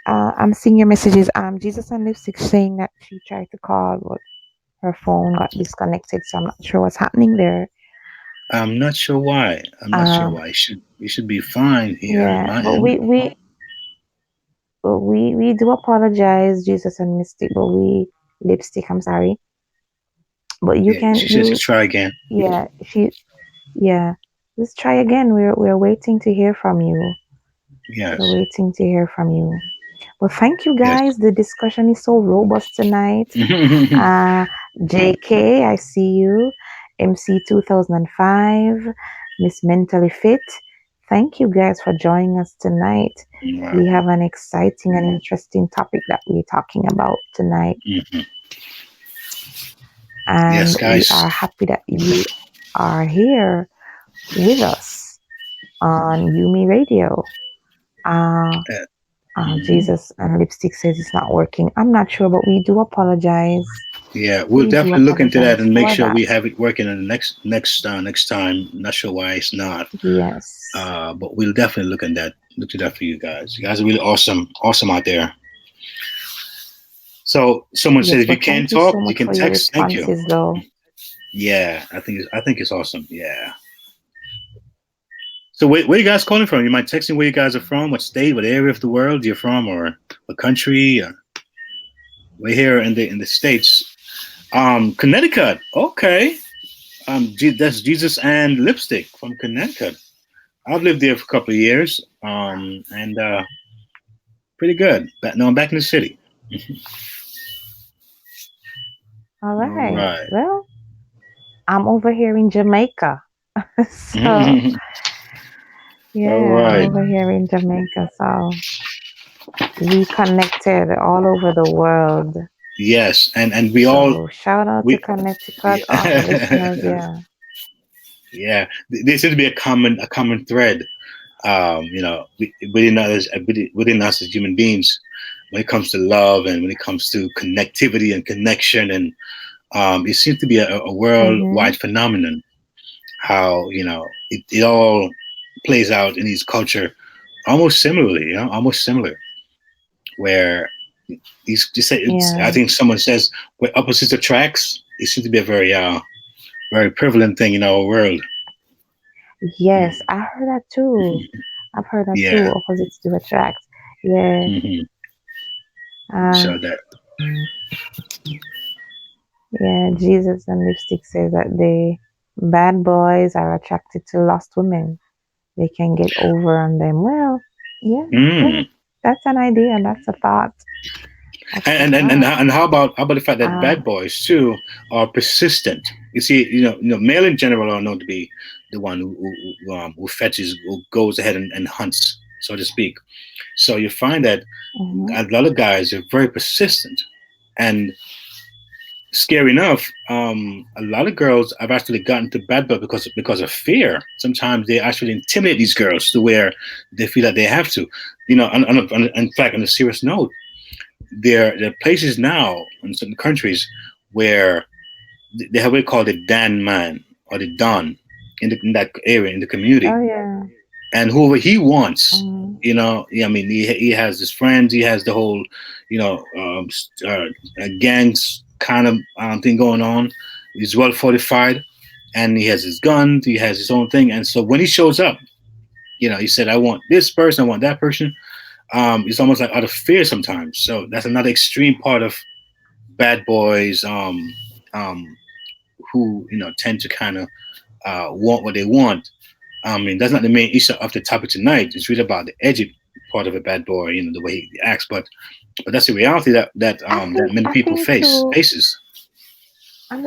S2: I'm seeing your messages. Jesus and lipstick saying that she tried to call, but her phone got disconnected. So I'm not sure what's happening there.
S1: I'm not sure why. I'm not sure
S2: Um,
S1: why. It should be fine here in
S2: yeah,
S1: my
S2: but
S1: end.
S2: we do apologize, Jesus and Mystic, but we lipstick. I'm sorry, but you
S1: Yeah,
S2: can
S1: she says to
S2: you
S1: try again.
S2: yeah yeah. Let's try again. We're waiting to hear from you. We're
S1: Yes.
S2: waiting to hear from you. Well, thank you
S1: Yes.
S2: guys. The discussion is so robust tonight. Uh, JK, I see you. MC 2005, Miss Mentally Fit. Thank you guys for joining us tonight.
S1: Wow.
S2: We have an exciting and interesting topic that we're talking about tonight,
S1: Hmm. Yes,
S2: and we
S1: guys.
S2: are happy that you are here with us on Yumi Radio. Uh,
S1: Mhm.
S2: Jesus and Lipstick says it's not working. I'm not sure, but we do apologize.
S1: Yeah, we'll
S2: We do
S1: definitely look into that
S2: apologize
S1: and make
S2: for
S1: sure
S2: that.
S1: we have it working in the next time. Not sure why it's not,
S2: Yes.
S1: but we'll definitely look at that. looked it up for you guys. You guys are really awesome, awesome out there. So someone said
S2: Yes,
S1: if you
S2: but
S1: can't
S2: thank you so
S1: talk, you
S2: much
S1: can
S2: for your
S1: text. Thank you.
S2: responses, though.
S1: Yeah, I think it's awesome. Yeah. So where you guys calling from? You mind texting where you guys are from? What state? What area of the world you're from, or what country? We're here in the states. Connecticut. Okay. That's Jesus and Lipstick from Connecticut. I've lived there for a couple of years. And pretty good. But no, I'm back in the city.
S2: All
S1: All
S2: right.
S1: right.
S2: Well, I'm over here in Jamaica. So,
S1: All
S2: yeah, I'm
S1: right.
S2: over here in Jamaica. So, we connected all over the world.
S1: Yes, and we all
S2: So, shout out to
S1: we
S2: Connecticut, all the listeners.
S1: yeah.
S2: Yeah.
S1: Yeah. There seems to be a common thread. Within us as human beings, when it comes to love and when it comes to connectivity and connection, and it seems to be a
S2: Mm-hmm.
S1: worldwide phenomenon. How it all plays out in each culture almost similarly, almost similar. Where these just say it's, I
S2: Yeah.
S1: think someone says where opposites attracts. It seems to be a very prevalent thing in our world.
S2: Yes, I heard that too. I've heard that too.
S1: Yeah.
S2: Opposites do attract. Yeah.
S1: hmm
S2: Uh,
S1: So that.
S2: yeah. Jesus and Lipstick says that the bad boys are attracted to lost women. They can get over on them. Well, yeah.
S1: Mm.
S2: Well, that's an idea. That's a thought. That's a thought.
S1: And how about the fact that
S2: Uh,
S1: bad boys too are persistent? You see, male in general are known to be the one who fetches, who goes ahead and hunts, so to speak. So you find that
S2: mhm.
S1: a lot of guys are very persistent, and scary enough, a lot of girls have actually gotten to bad boy because of fear. Sometimes they actually intimidate these girls to where they feel that they have to. In fact, on a serious note, there are places now in certain countries where they have what we call the Dan man or the Don in that area in the community,
S2: Oh yeah.
S1: and whoever he wants,
S2: Mhm.
S1: I mean, he has his friends, he has the whole, gangs kind of thing going on. He's well fortified, and he has his guns, he has his own thing, and so when he shows up, he said, "I want this person, I want that person." It's almost like out of fear sometimes. So that's another extreme part of bad boys, um, who tend to kind of want what they want. I mean, that's not the main issue of the topic tonight. It's really about the edgy part of a bad boy, the way he acts. But that's the reality that many
S2: I
S1: people
S2: think too.
S1: faces.
S2: I,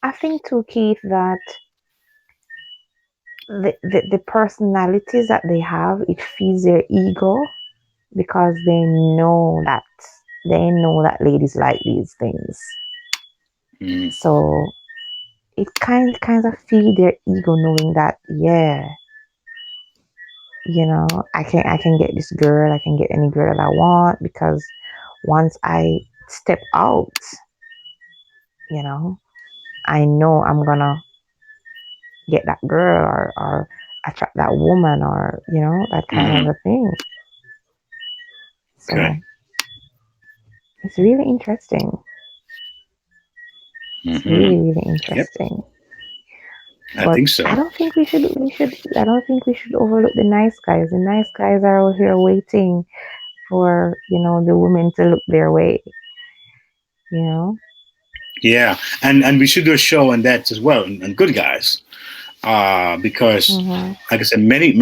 S2: I think too, Keith, that the personalities that they have, it feeds their ego because they know that ladies like these things.
S1: Mm,
S2: So it kind of feed their ego knowing that, yeah, I can get this girl, I can get any girl that I want, because once I step out, you know I know I'm gonna get that girl, or attract that woman, or that kind
S1: hmm
S2: of a thing.
S1: okay.
S2: So it's really interesting. It's
S1: hmm
S2: really, really
S1: Yep,
S2: interesting.
S1: I
S2: But
S1: think so.
S2: I don't think we should overlook the nice guys. The nice guys are out here waiting for, the women to look their way, you know?
S1: Yeah, and we should do a show on that as well, and good guys, because
S2: Mm-hmm.
S1: like I said, many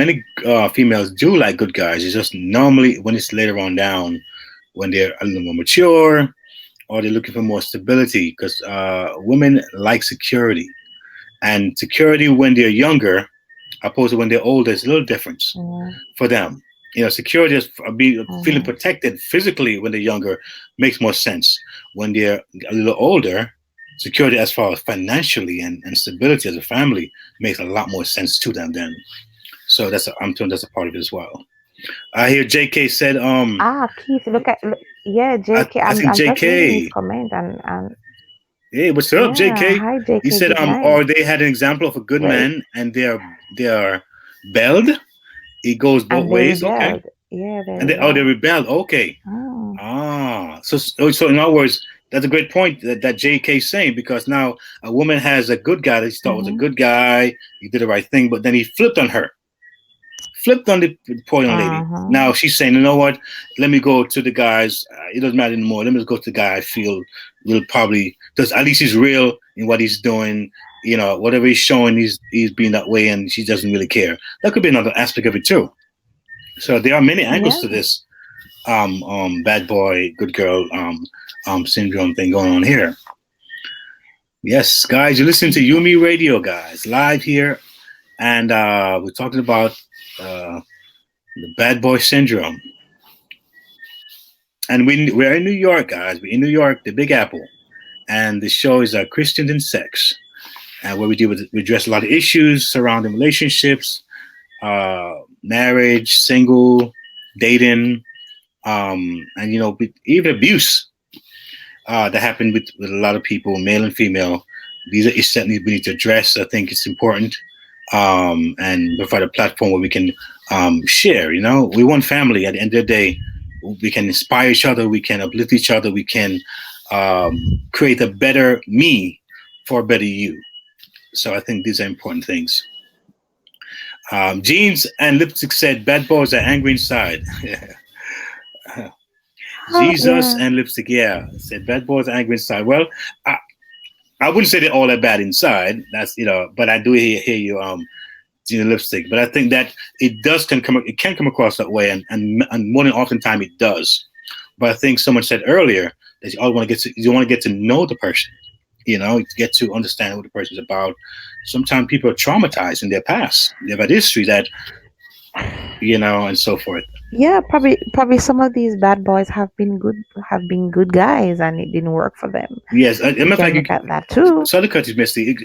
S1: females do like good guys. It's just normally when it's later on down, when they're a little more mature or they're looking for more stability, because women like security, and security when they're younger opposed to when they're older is a little difference
S2: Mm-hmm.
S1: for them. Security is feeling
S2: Mm-hmm.
S1: protected physically when they're younger makes more sense. When they're a little older, security as far as financially and stability as a family makes a lot more sense to them then. So I'm told that's a part of it as well. I hear JK said,
S2: Keith, yeah, JK.
S1: I
S2: I'm
S1: think
S2: I'm just reading his
S1: JK,
S2: comment, and
S1: hey, what's up,
S2: yeah,
S1: JK?
S2: hi
S1: He
S2: JK,
S1: said,
S2: good night.
S1: or they had an example of a good
S2: Wait,
S1: man and they are belled. It goes both
S2: And they
S1: ways. Okay.
S2: rebelled. Yeah, they
S1: And they
S2: rebelled.
S1: rebelled. Okay.
S2: Oh.
S1: So in other words, that's a great point that JK is saying, because now a woman has a good guy that he thought was a
S2: Mm-hmm.
S1: good guy. He did the right thing, but then he flipped on her, flipped on the poor young lady.
S2: Uh-huh.
S1: Now she's saying, you know what? Let me go to the guys. It doesn't matter anymore. Let me just go to the guy I feel will probably, because at least he's real in what he's doing. You know, whatever he's showing, he's being that way, and she doesn't really care. That could be another aspect of it too. So there are many angles
S2: Yeah.
S1: to this bad boy, good girl syndrome thing going on here. Yes, guys, you're listening to Yumi Radio, guys, live here, and we're talking about the bad boy syndrome. And we're in New York, guys. We're in New York, the Big Apple, and the show is Christians and Sex, where we address a lot of issues surrounding relationships, marriage, single, dating, and even abuse that happened with a lot of people, male and female. These are issues that we need to address. I think it's important, and provide a platform where we can share. We want family. At the end of the day, we can inspire each other. We can uplift each other. We can create a better me for a better you. So I think these are important things. Jeans and Lipstick said, "Bad boys are angry inside." Jesus
S2: Yeah.
S1: and Lipstick, yeah, said bad boys are angry inside. Well, I wouldn't say they're all that bad inside. That's but I do hear you, Gina Lipstick. But I think that it can come across that way, and more than oftentimes it does. But I think someone said earlier that you want to get to know the person, get to understand what the person's about. Sometimes people are traumatized in their past. They've had history that, and so forth.
S2: Yeah, probably some of these bad boys have been good guys and it didn't work for them.
S1: Yes, as a
S2: You
S1: matter of
S2: can
S1: fact,
S2: look at that too.
S1: sorry to cut you, Misty.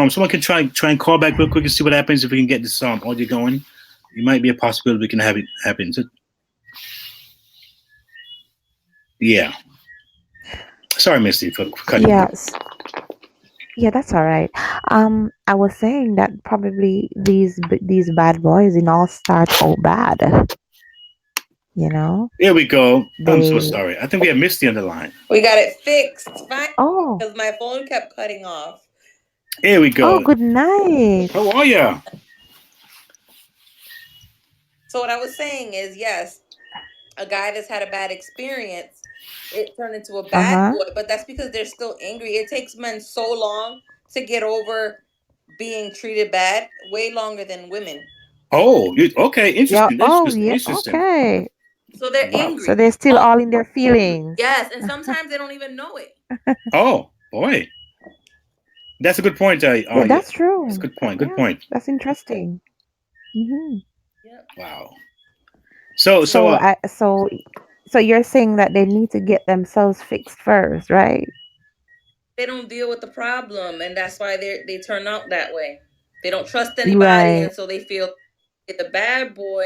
S1: Someone can try and call back real quick and see what happens if we can get this audio going. It might be a possibility we can have it happen. So, yeah. Sorry, Misty, for cutting you.
S2: Yes. Yeah, that's all right. I was saying that probably these bad boys in all start out bad. You know,
S1: Here we go. I'm so
S2: they.
S1: sorry. I think we have Misty on the line.
S3: We got it fixed finally
S2: Oh,
S3: because my phone kept cutting off.
S1: Here we
S2: oh,
S1: go.
S2: good night.
S1: How are you?
S3: So what I was saying is, yes, a guy that's had a bad experience, it turned into a bad
S2: Uh-huh.
S3: boy, but that's because they're still angry. It takes men so long to get over being treated bad, way longer than women.
S1: Oh, okay.
S2: Yeah.
S1: Interesting.
S2: Oh,
S1: Interesting.
S2: yeah.
S1: Interesting.
S2: Okay.
S3: So they're
S1: Wow.
S3: angry.
S2: So they're still all in their feelings.
S3: Yes, and sometimes they don't even know it.
S1: Oh, boy. That's a good point.
S2: Yeah,
S1: Yeah,
S2: that's true.
S1: that's a good point. Good
S2: Yeah,
S1: point.
S2: that's interesting. Hmm.
S3: Yep.
S1: Wow. So
S2: So you're saying that they need to get themselves fixed first, right?
S3: They don't deal with the problem, and that's why they turn out that way. They don't trust anybody,
S2: Right.
S3: and so they feel the bad boy.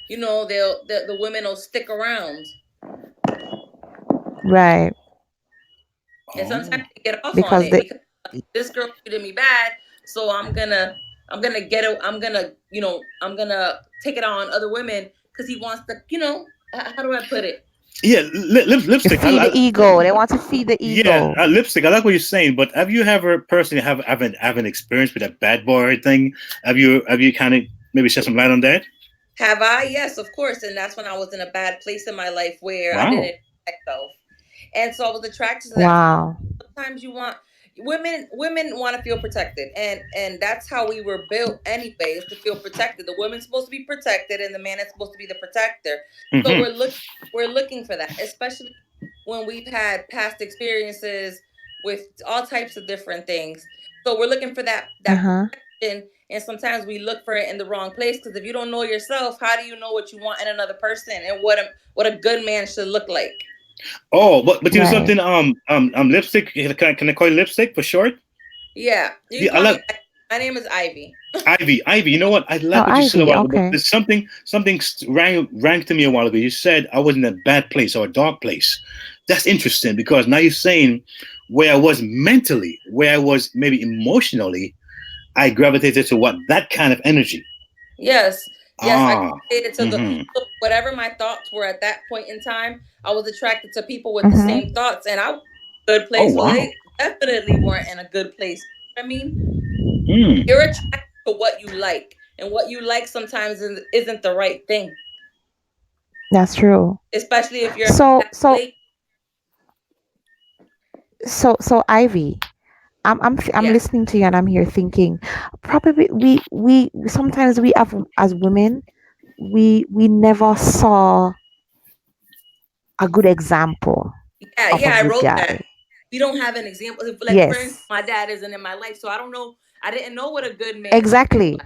S3: The women will stick around,
S2: Right.
S3: and sometimes they get off on
S2: Because
S3: it
S2: they.
S3: because this girl treated me bad, so I'm gonna get it. I'm gonna take it on other women because he wants to. How do I put it?
S1: yeah, lipstick.
S2: Feed the ego. They want to feed the
S1: Yeah,
S2: ego.
S1: lipstick. I like what you're saying, but have you ever personally have an experience with a bad boy thing? Have you kind of maybe shed some light on that?
S3: Have I? Yes, of course. And that's when I was in a bad place in my life where I
S1: Wow.
S3: didn't know myself, and so I was attracted to that.
S2: Wow.
S3: Sometimes women want to feel protected, and that's how we were built anyway, is to feel protected. The woman's supposed to be protected and the man is supposed to be the protector. So
S1: Mm-hmm.
S3: we're looking for that, especially when we've had past experiences with all types of different things. So we're looking for that
S2: Uh-huh.
S3: protection, and sometimes we look for it in the wrong place, because if you don't know yourself, how do you know what you want in another person and what a good man should look like?
S1: Oh, but you know
S2: Right.
S1: something? Lipstick. Can I call you lipstick for short?
S3: Yeah, you
S1: Yeah,
S3: can
S1: I
S3: call
S1: like
S3: me. My name is Ivy.
S1: Ivy. You know what? I
S2: Oh,
S1: like what you said
S2: Ivy.
S1: about. But
S2: Okay.
S1: there's something rang to me a while ago. You said I was in a bad place or a dark place. That's interesting, because now you're saying where I was mentally, where I was maybe emotionally, I gravitated to that kind of energy.
S3: Yes, Yes, I
S1: Ah.
S3: related to the
S1: Mm-hmm.
S3: so whatever my thoughts were at that point in time. I was attracted to people with the
S2: Mm-hmm.
S3: same thoughts, and I was in a good
S1: Oh
S3: place. So
S1: wow.
S3: they definitely weren't in a good place. I mean,
S1: Mm.
S3: you're attracted to what you like, and what you like sometimes isn't the right thing,
S2: That's true.
S3: especially if you're
S2: So
S3: that
S2: so
S3: late.
S2: so Ivy, I'm
S3: Yeah,
S2: listening to you and I'm here thinking probably we sometimes we have as women we never saw a good example
S3: yeah,
S2: of a
S3: yeah. I
S2: good
S3: wrote that.
S2: guy.
S3: We don't have an example. Like for instance,
S2: Yes,
S3: my dad isn't in my life, so I don't know. I didn't know what a good man is.
S2: exactly.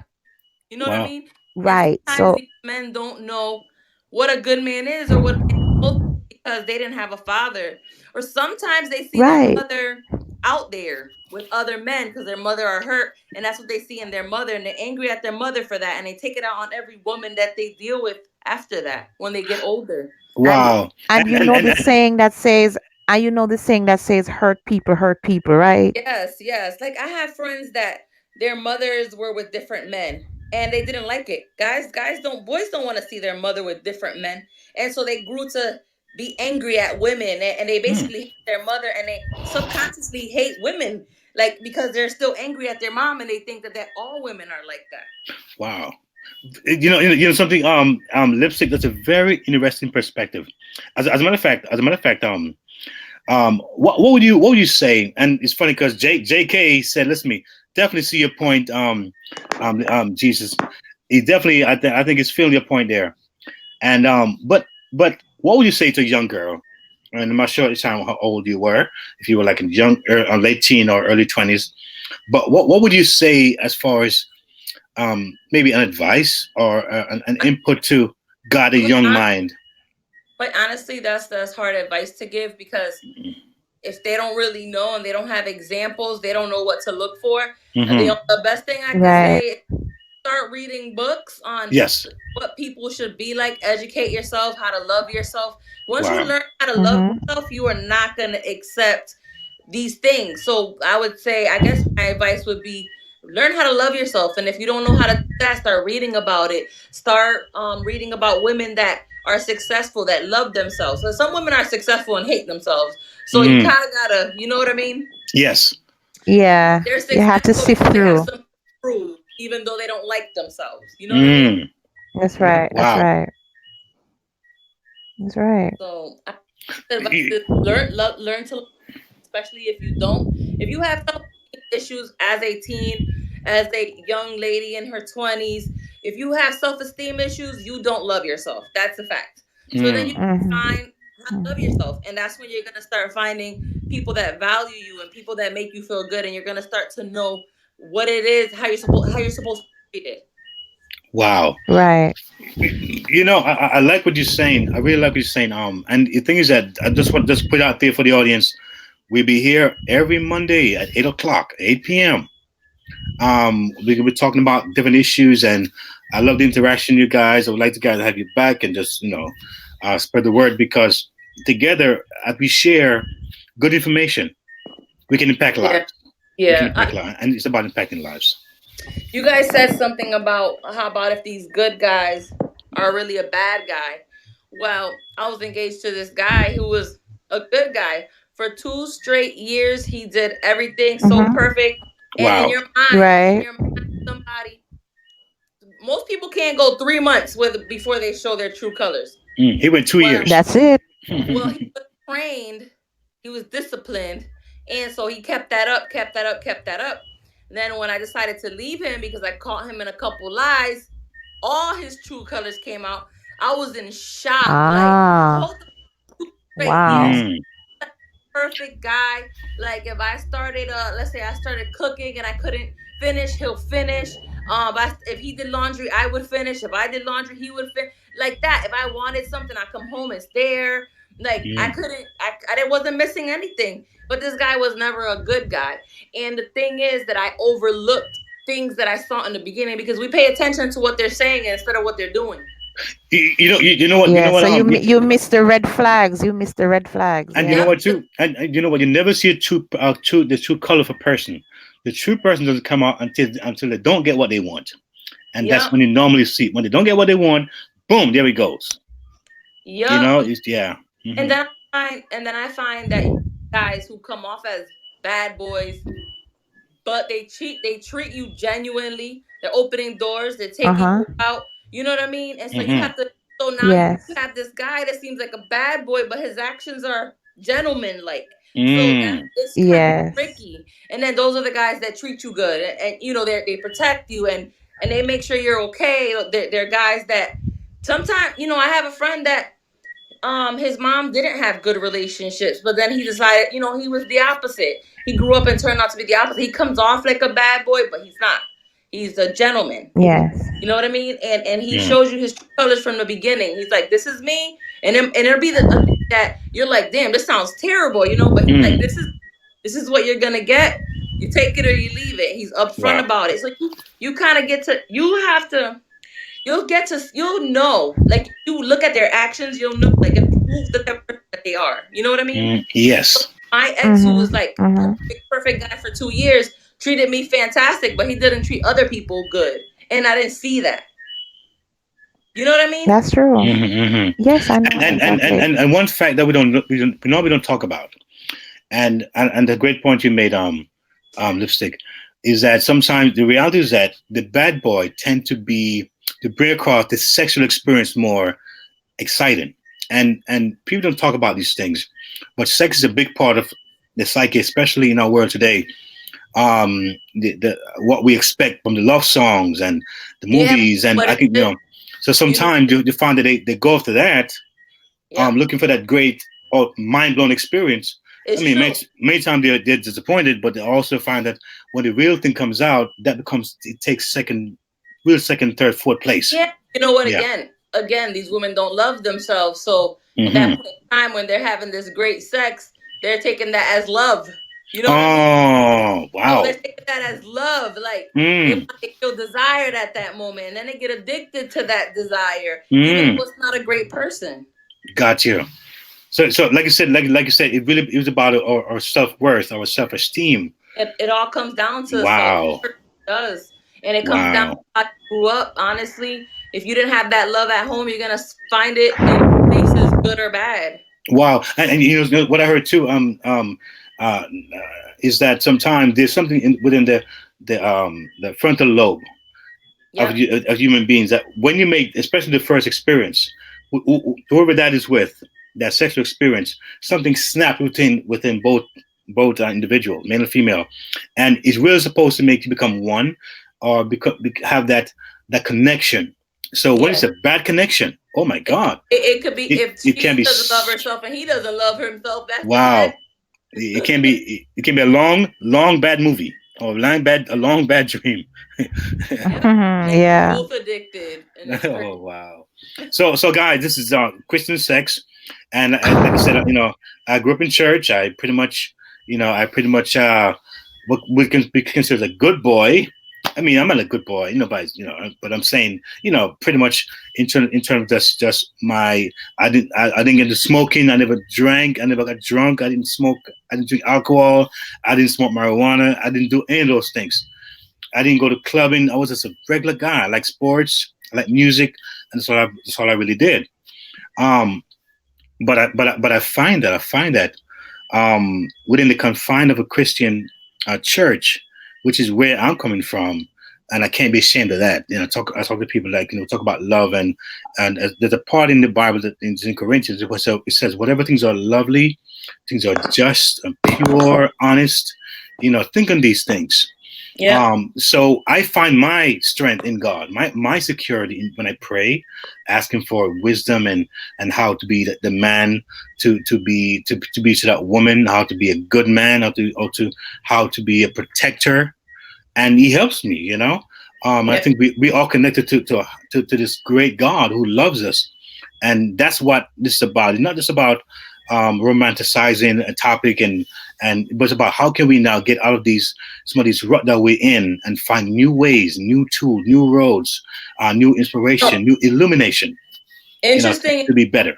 S3: You know what I
S1: Wow.
S3: mean? And
S2: Right.
S3: sometimes
S2: So
S3: these men don't know what a good man is or what a man is supposed to be because they didn't have a father. Or sometimes they see their
S2: right.
S3: mother out there with other men because their mother are hurt, and that's what they see in their mother, and they're angry at their mother for that, and they take it out on every woman that they deal with after that when they get older.
S2: And
S1: Wow.
S2: and you know the saying that says and you know the saying that says hurt people, right?
S3: Yes, yes. Like I have friends that their mothers were with different men and they didn't like it. Boys don't want to see their mother with different men. And so they grew to be angry at women and they
S1: Mm.
S3: basically hate their mother and they subconsciously hate women like because they're still angry at their mom and they think that all women are like that.
S1: Wow. Something. Lipstick. That's a very interesting perspective. As a matter of fact, what would you say? And it's funny because J.K. said, "Listen, to me, definitely see your point." Jesus, he definitely. I think he's feeling your point there. And but what would you say to a young girl? And I'm not sure at the time how old you were, if you were like a young, late teen or early 20s. But what would you say as far as maybe an advice or an input to guide a young mind?
S3: But honestly, that's hard advice to give because if they don't really know and they don't have examples, they don't know what to look for.
S1: Mm-hmm.
S3: The best thing I can say
S2: Right.
S3: is start reading books on
S1: Yes.
S3: what people should be like, educate yourself, how to love yourself. Once you
S1: Wow.
S3: learn how to love
S2: Mm-hmm.
S3: yourself, you are not going to accept these things. So I would say, I guess my advice would be learn how to love yourself. And if you don't know how to do that, start reading about it. Start reading about women that are successful, that love themselves. So some women are successful and hate themselves. So you
S1: Mm.
S3: kind of gotta, you know what I mean?
S1: Yes.
S2: Yeah.
S3: They're
S2: You have to
S3: successful
S2: sift
S3: because they have
S2: through.
S3: something to prove, even though they don't like themselves. You know what I mean?
S1: Mm.
S2: That's right. That's
S1: Wow.
S2: right. That's right.
S3: So I advise is learn to, especially if you don't. If you have some issues as a teen, as a young lady in her 20s, if you have self-esteem issues, you don't love yourself. That's a fact. So then you
S1: Mm.
S2: Mm-hmm.
S3: find how to love yourself. And that's when you're gonna start finding people that value you and people that make you feel good, and you're gonna start to know what it is, how you're supposed to treat it.
S1: Wow.
S2: Right.
S1: I like what you're saying. I really like what you're saying. And the thing is that I just want to just put out there for the audience. We'll be here every Monday at 8 o'clock, 8 p.m. We could be talking about different issues, and I love the interaction, you guys. I would like to guys have you back and just spread the word because together, as we share good information, we can impact lives. We can
S3: Yeah.
S1: impact lives, and it's about impacting lives.
S3: You guys said something about how about if these good guys are really a bad guy. Well, I was engaged to this guy who was a good guy. For 2 straight years, he did everything so
S2: Mm-hmm.
S3: perfect. And
S1: Wow.
S2: Right.
S3: in your mind, somebody, most people can't go 3 months before they show their true colors.
S1: He went 2 years.
S2: That's it.
S3: Well, he was trained, he was disciplined, and so he kept that up, kept that up, kept that up. And then when I decided to leave him because I caught him in a couple lies, all his true colors came out. I was in shock. Like,
S2: Ah.
S3: hold the straight
S2: Wow.
S3: years,
S1: Mm.
S3: perfect guy. Like if I started, let's say I started cooking and I couldn't finish, he'll finish. If he did laundry, I would finish. If I did laundry, he would finish. Like that. If I wanted something, I come home, it's there. Like I
S1: Mm.
S3: couldn't, I wasn't missing anything. But this guy was never a good guy. And the thing is that I overlooked things that I saw in the beginning because we pay attention to what they're saying instead of what they're doing.
S1: You know what?
S2: Yeah.
S1: You know what?
S2: So you miss the red flags. You miss the red flags.
S1: And
S2: Yeah.
S1: you know what too? And you know what? You never see the true color of a person. The true person doesn't come out until they don't get what they want. And that's when you normally see when they don't get what they want. Boom, there he goes.
S3: Yeah.
S1: You know, it's Mm-hmm.
S3: And then I find that guys who come off as bad boys, but they treat you genuinely. They're opening doors. They're taking you out. You know what I mean? And so you have to. So now you have this guy that seems like a bad boy, but his actions are gentleman-like. So it's kind of tricky. And then those are the guys that treat you good, and you know they protect you and they make sure you're okay. They're guys that sometimes, you know, I have a friend that his mom didn't have good relationships, but then he decided, you know, he was the opposite. He grew up and turned out to be the opposite. He comes off like a bad boy, but he's not. He's a gentleman.
S2: Yes.
S3: You know what I mean? And he shows you his true colors from the beginning. He's like, this is me. And it'll be the that you're like, damn, this sounds terrible, you know, but he's like, this is what you're gonna get. You take it or you leave it. He's upfront about it. So you kind of get to, you'll know, like, you look at their actions, you'll know, like, it proves that they are. You know what I mean?
S1: Yes.
S3: So my ex, who was like perfect guy for 2 years, treated me fantastic, but he didn't treat other people good, and I didn't see that. You know what I mean?
S2: That's true. Yes, I know.
S1: And one fact that we don't talk about, and the great point you made, Lipstick, is that sometimes the reality is that the bad boy tend to bring across the sexual experience more exciting. And people don't talk about these things, but sex is a big part of the psyche, especially in our world today. What we expect from the love songs and the movies, and I think, you know, so sometimes you find that they go after that, looking for that great or mind-blown experience. I mean, many times they're disappointed, but they also find that when the real thing comes out, it takes second, third, fourth place.
S3: Yeah, you know what? Again, these women don't love themselves. So at that point in time, when they're having this great sex, they're taking that as love. You know?
S1: Oh, wow!
S3: So they're taking that as love, like they feel desired at that moment, and then they get addicted to that desire, even though it's not a great person.
S1: Got you. So like I said, it was about our self-worth, our self-esteem.
S3: It all comes down to
S1: wow.
S3: It does, and it comes down to how you grew up. Honestly, if you didn't have that love at home, you're gonna find it in places, good or bad.
S1: Wow, and you know what I heard too. Is that sometimes there's something within the frontal lobe of human beings that when you make, especially the first experience, whoever that is with, that sexual experience, something snapped within both individual, male and female, and it's really supposed to make you become one, or have that connection. So when it's a bad connection, oh my God,
S3: it could be if she doesn't love herself and he doesn't love himself. That's bad.
S1: It can be a long bad movie, or a long bad dream.
S2: Yeah.
S3: Both addicted.
S1: Oh wow. So guys, this is Christian sex, and like I said, you know, I grew up in church. I pretty much what can be considered a good boy. I mean, I'm not a good boy, you know, but I'm saying, you know, pretty much in terms of just my, I didn't get into smoking. I never drank. I never got drunk. I didn't smoke. I didn't drink alcohol. I didn't smoke marijuana. I didn't do any of those things. I didn't go to clubbing. I was just a regular guy. I like sports. I like music, and that's all I really did. But I find that within the confine of a Christian church, which is where I'm coming from, and I can't be ashamed of that. You know, I talk to people like, you know, talk about love, and there's a part in the Bible that in Corinthians it says whatever things are lovely, things are just and pure, honest. You know, think on these things. Yeah. So I find my strength in God, my security when I pray, asking for wisdom and how to be the man to be to that woman, how to be a good man, how to be a protector, and He helps me. You know, I think we all connected to this great God who loves us, and that's what this is about. It's not just about romanticizing a topic but it's about how can we now get out of some of these rut that we're in and find new ways, new tools, new roads, new inspiration, new illumination.
S3: Interesting,
S1: you know, to be better.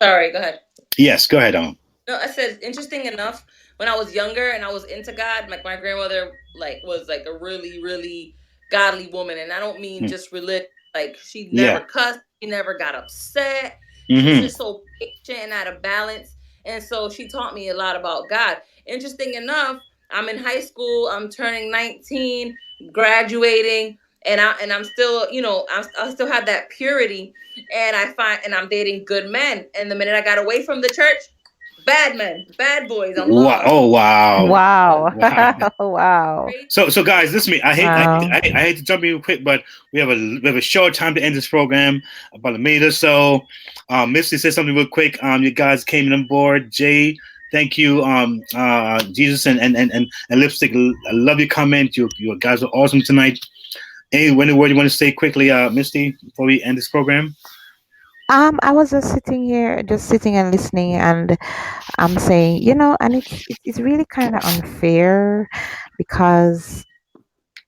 S3: Sorry, go ahead.
S1: Yes, go ahead,
S3: No, I said interesting enough. When I was younger and I was into God, like my grandmother was like a really, really godly woman, and I don't mean
S1: Mm.
S3: just religious. Like she
S1: Yeah.
S3: never cussed, she never got upset. She's
S1: Mm-hmm.
S3: just so patient and out of balance. And so she taught me a lot about God. Interesting enough, I'm in high school. I'm turning 19, graduating, and I'm still, you know, I still have that purity. And I'm dating good men. And the minute I got away from the church, bad men, bad boys. I'm
S1: Wow.
S3: lost.
S1: Oh wow.
S2: Wow.
S1: Wow.
S2: Wow.
S3: Crazy.
S1: So guys, listen to me. I
S2: Wow.
S1: hate to jump in quick, but we have a short time to end this program, about a minute or so. Misty said something real quick. You guys came on board. Jay, thank you. Jesus and Lipstick, I love your comment. You guys are awesome tonight. Any word you want to say quickly, Misty, before we end this program?
S2: I was just sitting here, just sitting and listening, and I'm saying, you know, and it's really kind of unfair because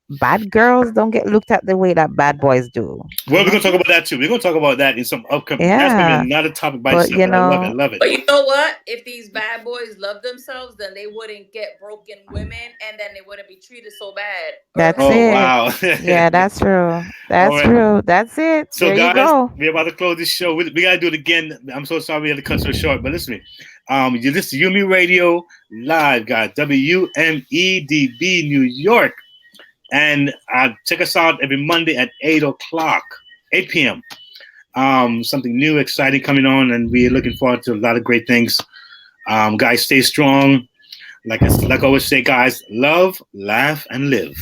S2: bad girls don't get looked at the way that bad boys do.
S1: Well,
S2: You
S1: we're
S2: know?
S1: gonna talk about that too. We're gonna talk about that in some upcoming. That's gonna
S2: Yeah,
S1: be another topic by
S2: but
S1: itself.
S2: you
S1: But I love it. I
S2: know,
S1: love it.
S3: But you know what? If these bad boys love themselves, then they wouldn't get broken women, and then they wouldn't be treated so bad.
S2: that's
S3: Or
S1: Oh
S2: it.
S1: wow.
S2: Yeah, that's true.
S1: All
S2: That's
S1: right.
S2: true. That's it.
S1: So
S2: There you
S1: guys,
S2: go.
S1: we're about to close this show. We gotta do it again. I'm so sorry we had to cut so short, but listen to me. You listen to Yumi Radio live, guys. WMEDB New York. And check us out every Monday at 8 p.m. Something new, exciting coming on, and we're looking forward to a lot of great things. Guys, stay strong. Like I always say, guys, love, laugh, and live.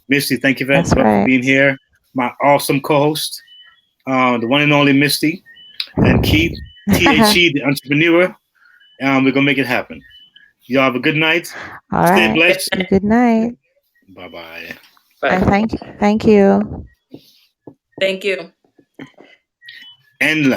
S1: Misty, thank you
S2: That's
S1: for
S2: right.
S1: being here. My awesome co-host, the one and only Misty, and Keith, THE, the entrepreneur. We're gonna make it happen. Y'all have a good night.
S2: All
S1: Stay
S2: right.
S1: blessed.
S2: Good night.
S1: Bye-bye.
S2: And thank you.
S3: Thank you.
S1: And